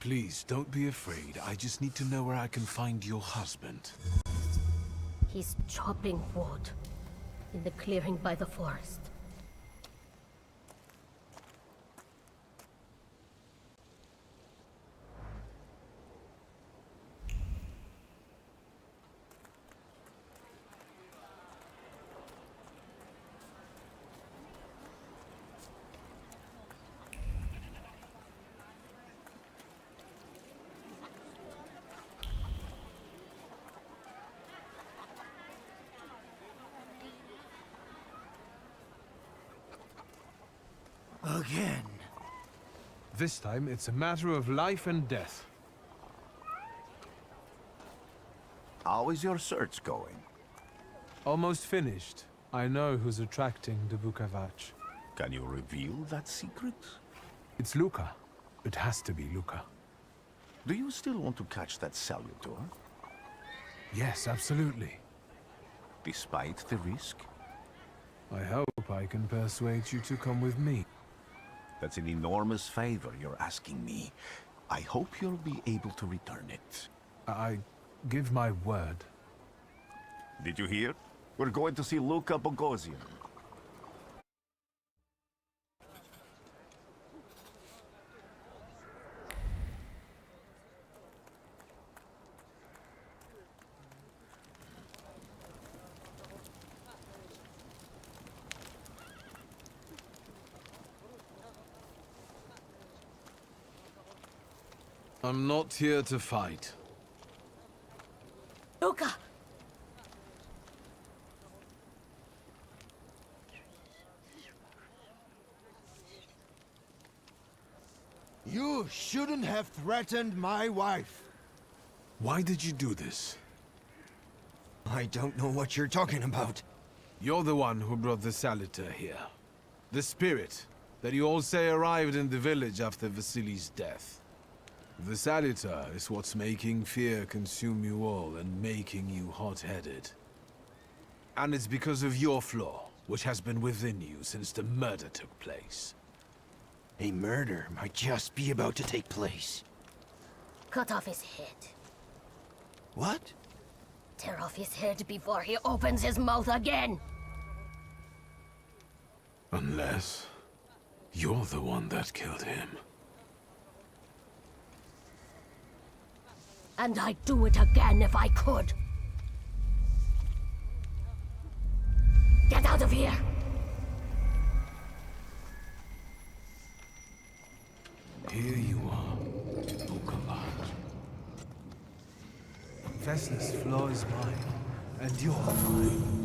[SPEAKER 3] Please, don't be afraid. I just need to know where I can find your husband.
[SPEAKER 11] He's chopping wood in the clearing by the forest.
[SPEAKER 5] Again.
[SPEAKER 3] This time, it's a matter of life and death.
[SPEAKER 9] How is your search going?
[SPEAKER 3] Almost finished. I know who's attracting the Bukavach.
[SPEAKER 9] Can you reveal that secret?
[SPEAKER 3] It's Luca. It has to be Luca.
[SPEAKER 9] Do you still want to catch that Thaumaturge?
[SPEAKER 3] Yes, absolutely.
[SPEAKER 9] Despite the risk?
[SPEAKER 3] I hope I can persuade you to come with me.
[SPEAKER 9] That's an enormous favor you're asking me. I hope you'll be able to return it.
[SPEAKER 3] I give my word.
[SPEAKER 9] Did you hear? We're going to see Luca Bogosian.
[SPEAKER 3] I'm not here to fight.
[SPEAKER 11] Luca!
[SPEAKER 12] You shouldn't have threatened my wife.
[SPEAKER 3] Why did you do this?
[SPEAKER 12] I don't know what you're talking about.
[SPEAKER 3] You're the one who brought the Saliter here. The spirit that you all say arrived in the village after Vasily's death. The Saliter is what's making fear consume you all and making you hot-headed. And it's because of your flaw, which has been within you since the murder took place.
[SPEAKER 12] A murder might just be about to take place.
[SPEAKER 11] Cut off his head.
[SPEAKER 12] What?
[SPEAKER 11] Tear off his head before he opens his mouth again!
[SPEAKER 3] Unless you're the one that killed him.
[SPEAKER 11] And I'd do it again if I could. Get out of here!
[SPEAKER 3] Here you are, Bukavat. Vesna's flaw is mine, and you're mine.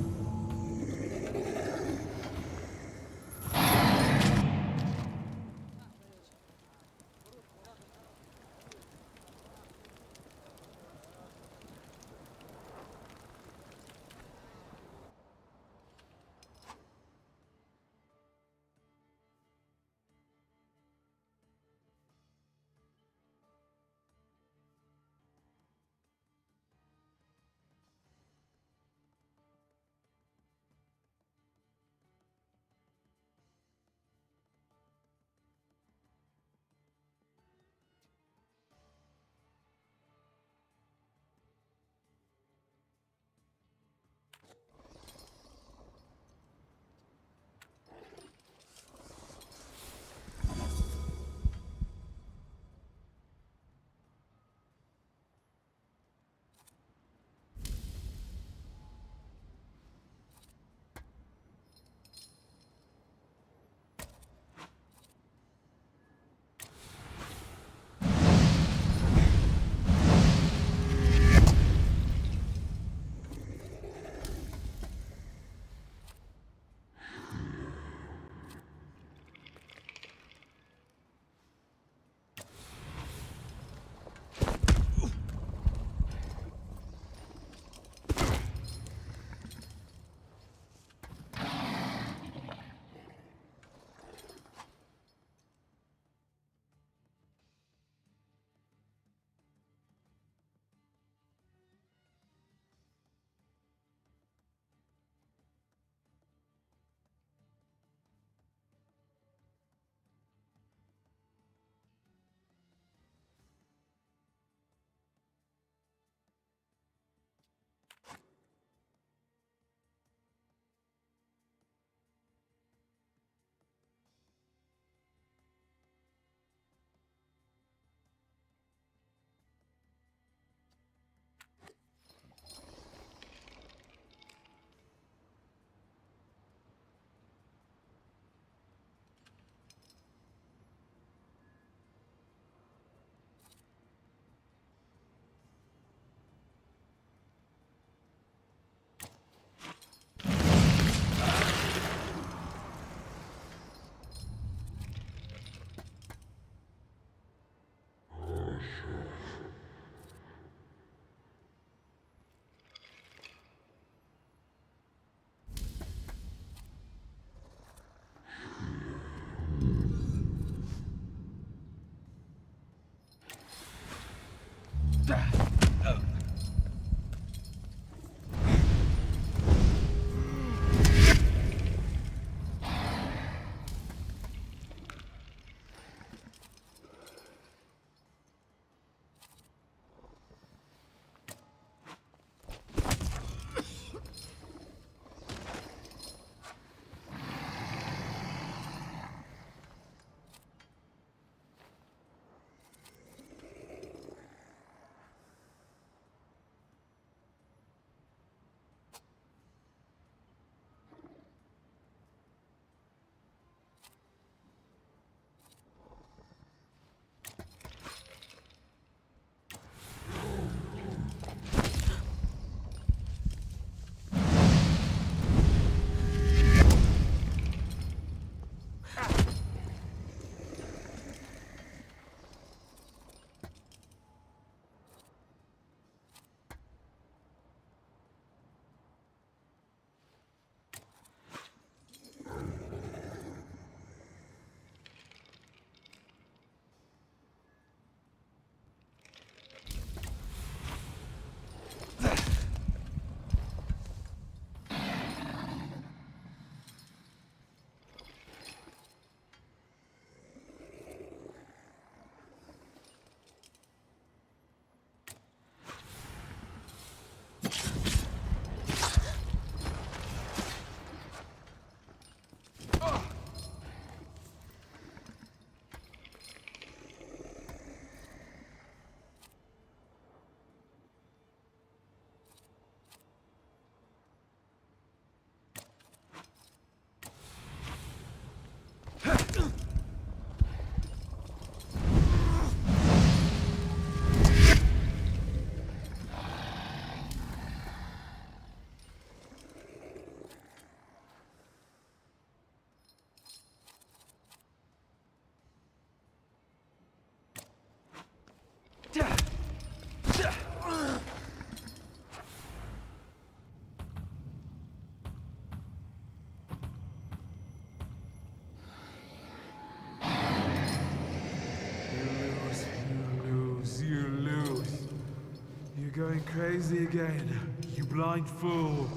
[SPEAKER 3] going crazy again, you blind fool.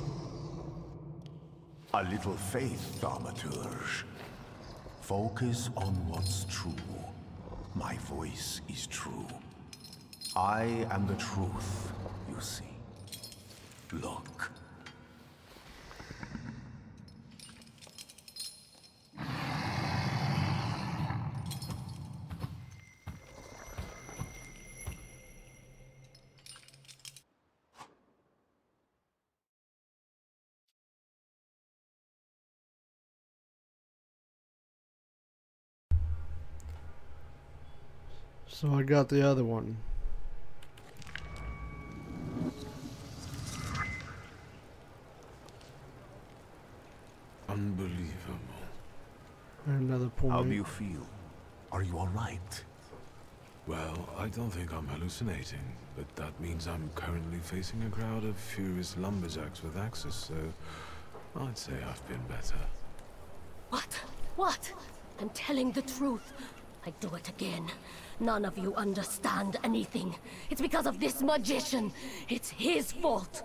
[SPEAKER 8] A little faith, Thaumaturge. Focus on what's true. My voice is true. I am the truth, you see. Look.
[SPEAKER 1] So I got the other one.
[SPEAKER 3] Unbelievable.
[SPEAKER 1] Another point.
[SPEAKER 9] How do you feel? Are you alright?
[SPEAKER 3] Well, I don't think I'm hallucinating, but that means I'm currently facing a crowd of furious lumberjacks with axes, so I'd say I've been better.
[SPEAKER 11] What? What? I'm telling the truth. I do it again. None of you understand anything. It's because of this magician. It's his fault.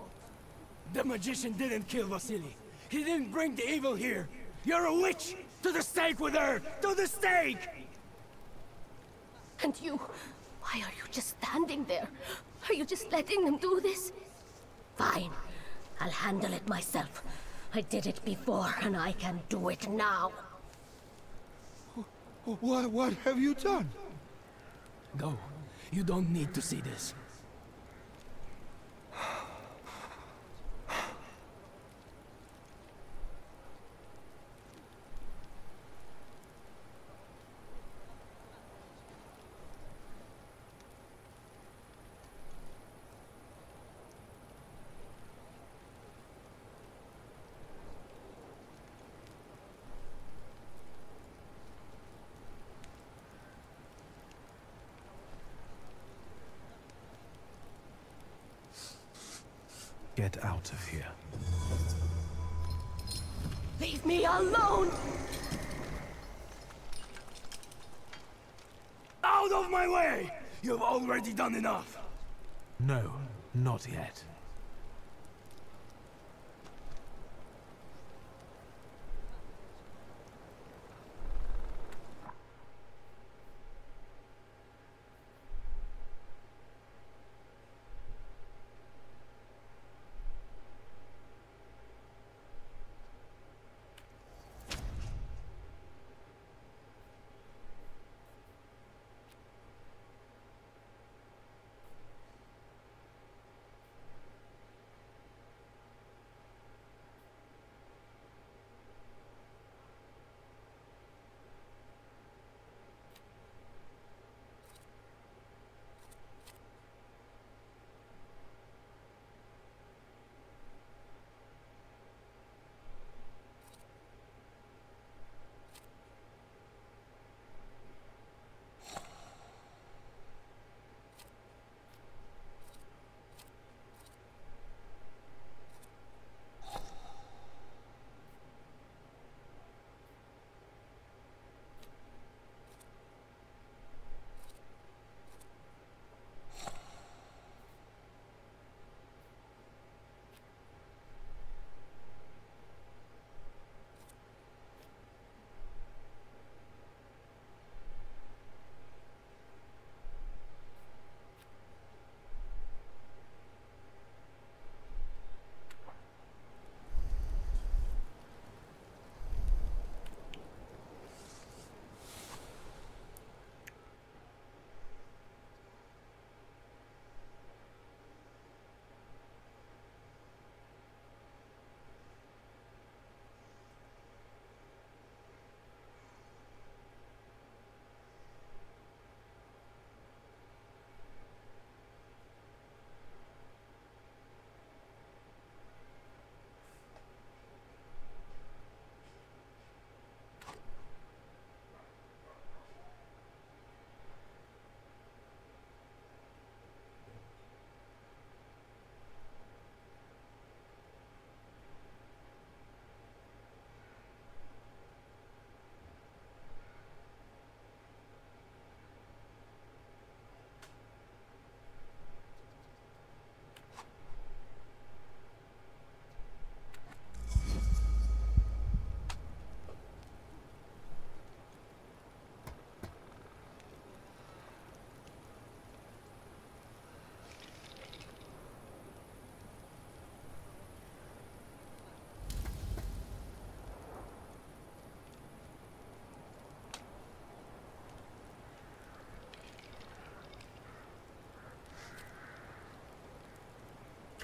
[SPEAKER 5] The magician didn't kill Vasily. He didn't bring the evil here. You're a witch! To the stake with her! To the stake!
[SPEAKER 11] And you... why are you just standing there? Are you just letting them do this? Fine. I'll handle it myself. I did it before, and I can do it now.
[SPEAKER 5] What have you done? Go. You don't need to see this.
[SPEAKER 3] Get out of here.
[SPEAKER 11] Leave me alone!
[SPEAKER 5] Out of my way! You've already done enough!
[SPEAKER 3] No, not yet.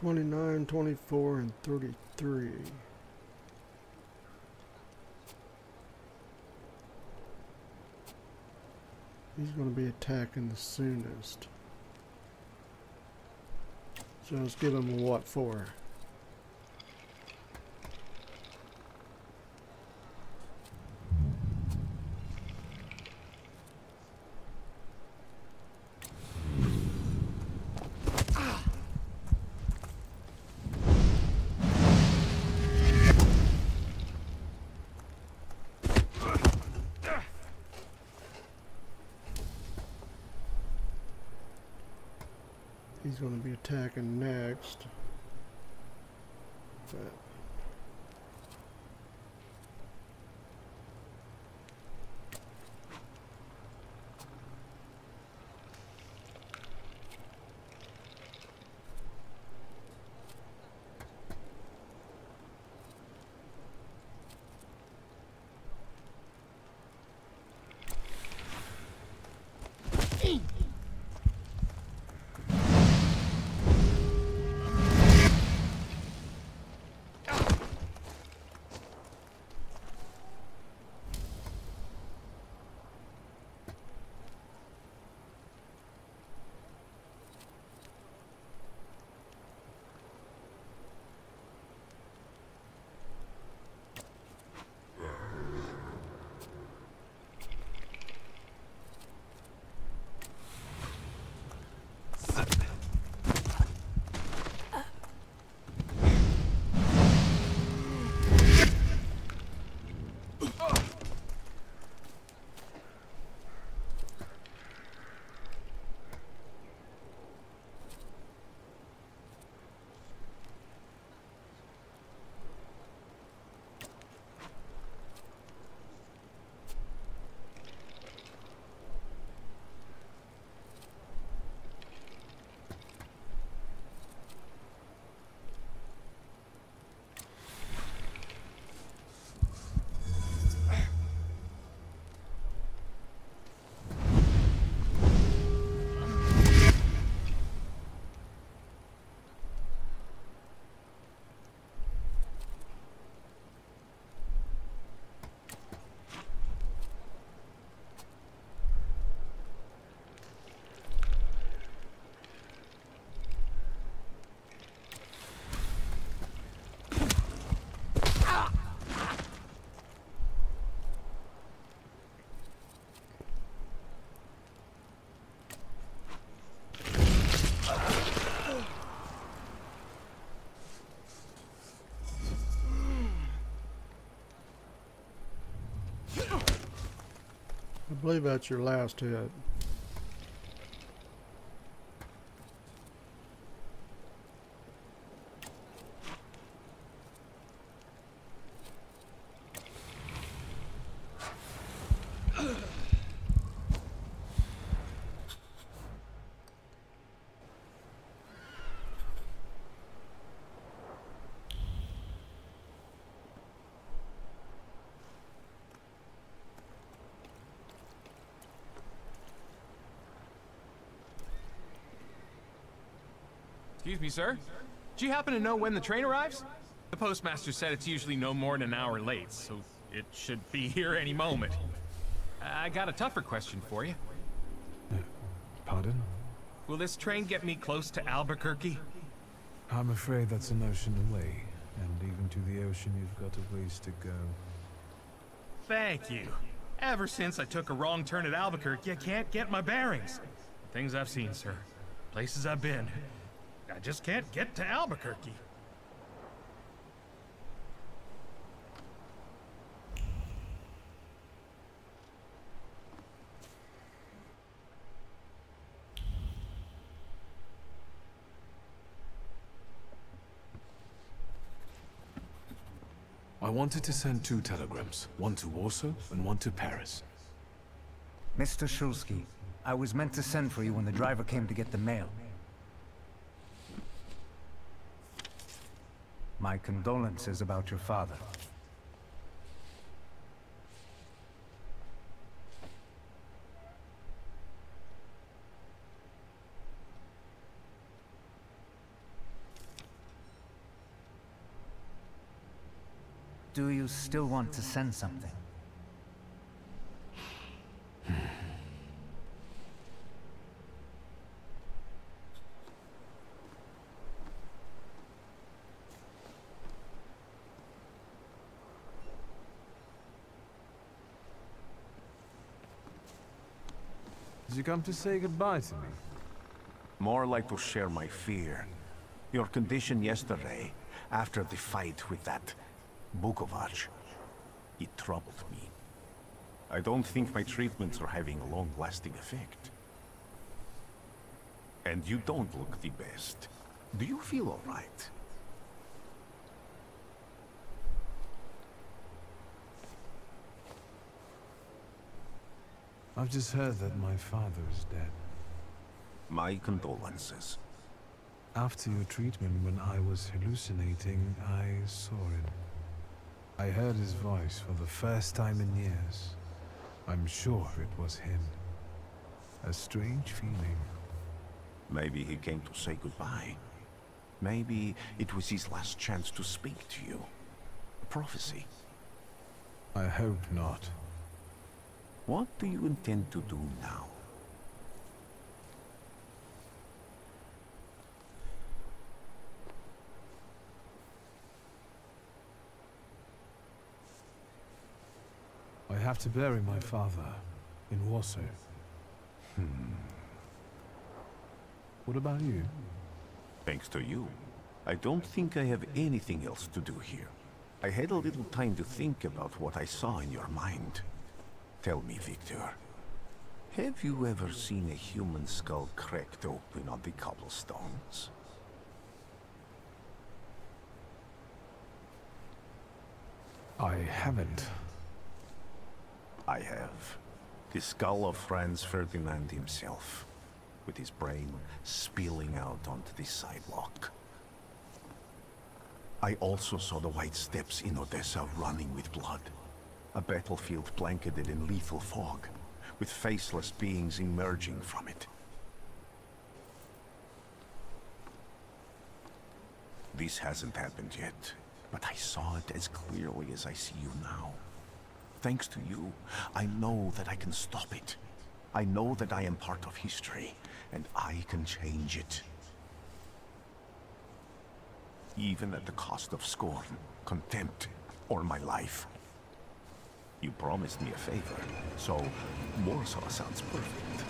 [SPEAKER 1] 29, 24, and 33. He's going to be attacking the soonest. So let's give him a what for? He's going to be attacking next. But I believe that's your last hit.
[SPEAKER 17] Excuse me, sir. Do you happen to know when the train arrives? The postmaster said it's usually no more than an hour late, so it should be here any moment. I got a tougher question for you.
[SPEAKER 3] Pardon?
[SPEAKER 17] Will this train get me close to Albuquerque?
[SPEAKER 3] I'm afraid that's an ocean away, and even to the ocean you've got a ways to go.
[SPEAKER 17] Thank you. Ever since I took a wrong turn at Albuquerque, I can't get my bearings. Things I've seen, sir. Places I've been. I just can't get to Albuquerque.
[SPEAKER 3] I wanted to send 2 telegrams, one to Warsaw and one to Paris.
[SPEAKER 4] Mr. Shulsky, I was meant to send for you when the driver came to get the mail. My condolences about your father. Do you still want to send something?
[SPEAKER 3] Did you come to say goodbye to me?
[SPEAKER 9] More like to share my fear. Your condition yesterday, after the fight with that Thaumaturge, it troubled me. I don't think my treatments are having a long-lasting effect. And you don't look the best. Do you feel all right?
[SPEAKER 3] I've just heard that my father is dead.
[SPEAKER 9] My condolences.
[SPEAKER 3] After your treatment, when I was hallucinating, I saw him. I heard his voice for the first time in years. I'm sure it was him. A strange feeling.
[SPEAKER 9] Maybe he came to say goodbye. Maybe it was his last chance to speak to you. A prophecy.
[SPEAKER 3] I hope not.
[SPEAKER 9] What do you intend to do now?
[SPEAKER 3] I have to bury my father in Warsaw. What about you?
[SPEAKER 9] Thanks to you. I don't think I have anything else to do here. I had a little time to think about what I saw in your mind. Tell me, Victor, have you ever seen a human skull cracked open on the cobblestones?
[SPEAKER 3] I haven't.
[SPEAKER 9] I have. The skull of Franz Ferdinand himself, with his brain spilling out onto the sidewalk. I also saw the white steps in Odessa running with blood. A battlefield blanketed in lethal fog, with faceless beings emerging from it. This hasn't happened yet, but I saw it as clearly as I see you now. Thanks to you, I know that I can stop it. I know that I am part of history, and I can change it. Even at the cost of scorn, contempt, or my life. You promised me a favor, so Warsaw sounds perfect.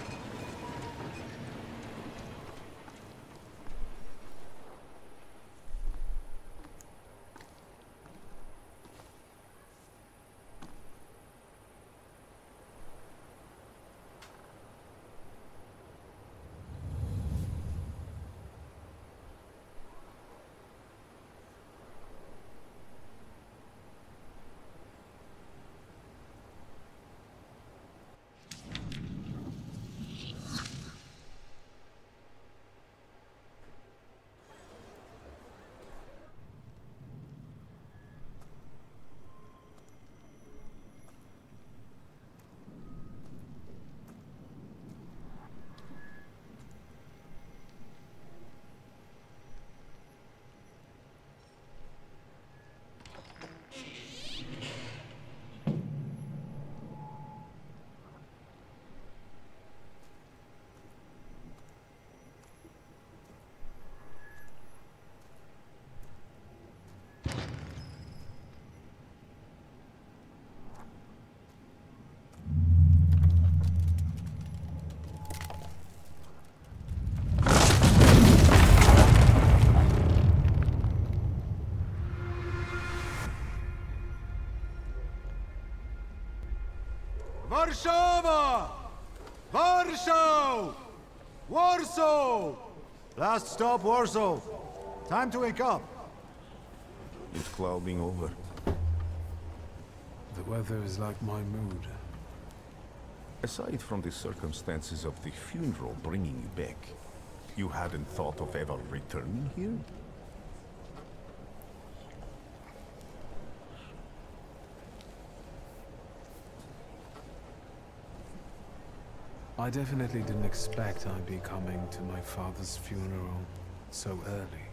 [SPEAKER 14] Warszawa! Warsaw! Warsaw! Last stop, Warsaw. Time to wake up.
[SPEAKER 9] It's clouding over.
[SPEAKER 3] The weather is like my mood.
[SPEAKER 9] Aside from the circumstances of the funeral bringing you back, you hadn't thought of ever returning here?
[SPEAKER 3] I definitely didn't expect I'd be coming to my father's funeral so early.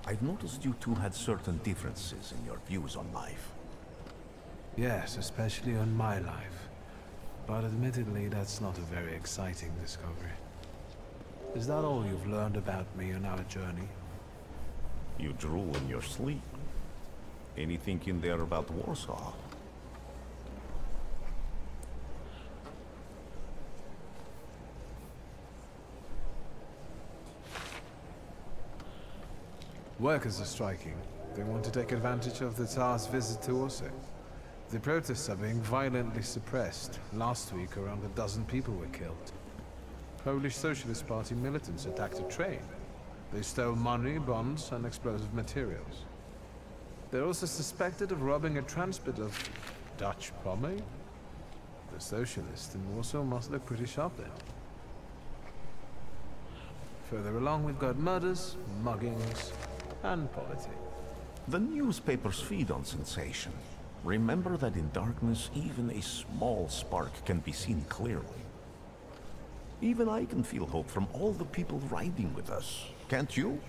[SPEAKER 9] I've noticed you two had certain differences in your views on life.
[SPEAKER 3] Yes, especially on my life. But admittedly, that's not a very exciting discovery. Is that all you've learned about me on our journey?
[SPEAKER 9] You drool in your sleep. Anything in there about Warsaw?
[SPEAKER 3] Workers are striking. They want to take advantage of the Tsar's visit to Warsaw. The protests are being violently suppressed. Last week, around a dozen people were killed. Polish Socialist Party militants attacked a train. They stole money, bonds, and explosive materials. They're also suspected of robbing a transport of Dutch pomade. The socialists in Warsaw must look pretty sharp then. Further along, we've got murders, muggings, and poverty.
[SPEAKER 9] The newspapers feed on sensation. Remember that in darkness, even a small spark can be seen clearly. Even I can feel hope from all the people riding with us. Can't you?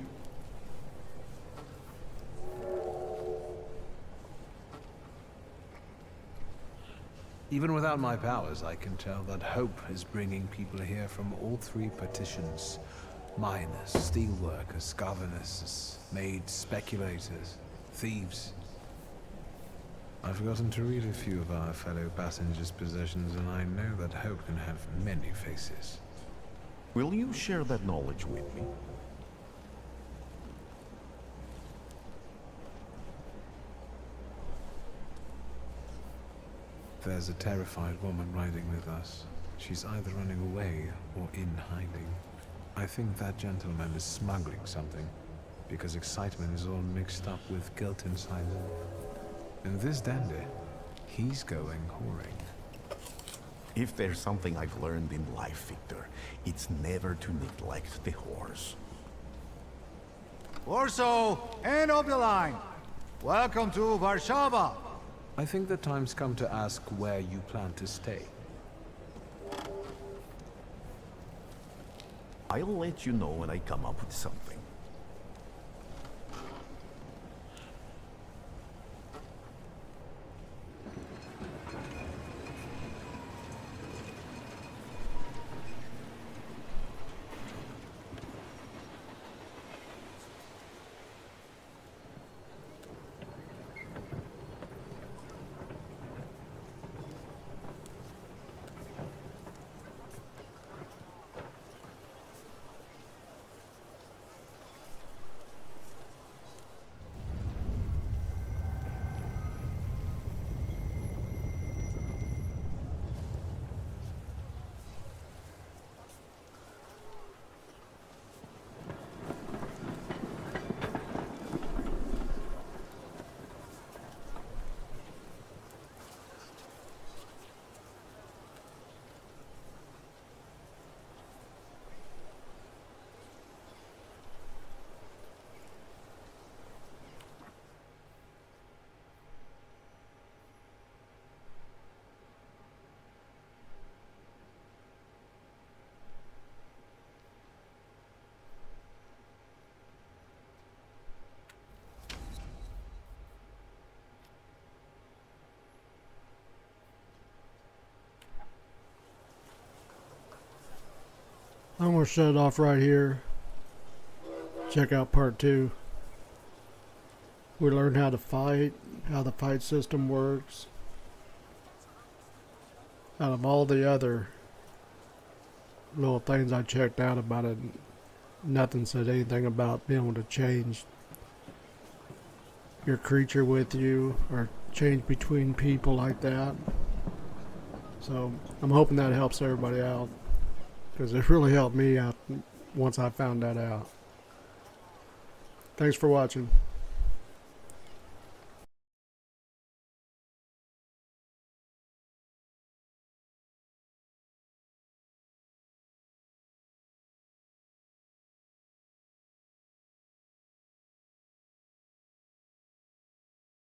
[SPEAKER 3] Even without my powers, I can tell that hope is bringing people here from all three partitions. Miners, steelworkers, governors, maids, speculators, thieves. I've gotten to read a few of our fellow passengers' possessions, and I know that hope can have many faces.
[SPEAKER 9] Will you share that knowledge with me?
[SPEAKER 3] There's a terrified woman riding with us. She's either running away or in hiding. I think that gentleman is smuggling something, because excitement is all mixed up with guilt inside him. And this dandy, he's going whoring.
[SPEAKER 9] If there's something I've learned in life, Victor, it's never to neglect the horse.
[SPEAKER 18] Warsaw, end of the line. Welcome to Warsaw.
[SPEAKER 3] I think the time's come to ask where you plan to stay.
[SPEAKER 9] I'll let you know when I come up with something.
[SPEAKER 1] I'm going to shut it off right here. Check out part 2. We learned how to fight, how the fight system works. Out of all the other little things I checked out about it, nothing said anything about being able to change your creature with you or change between people like that. So I'm hoping that helps everybody out, because it really helped me out once I found that out. Thanks for watching.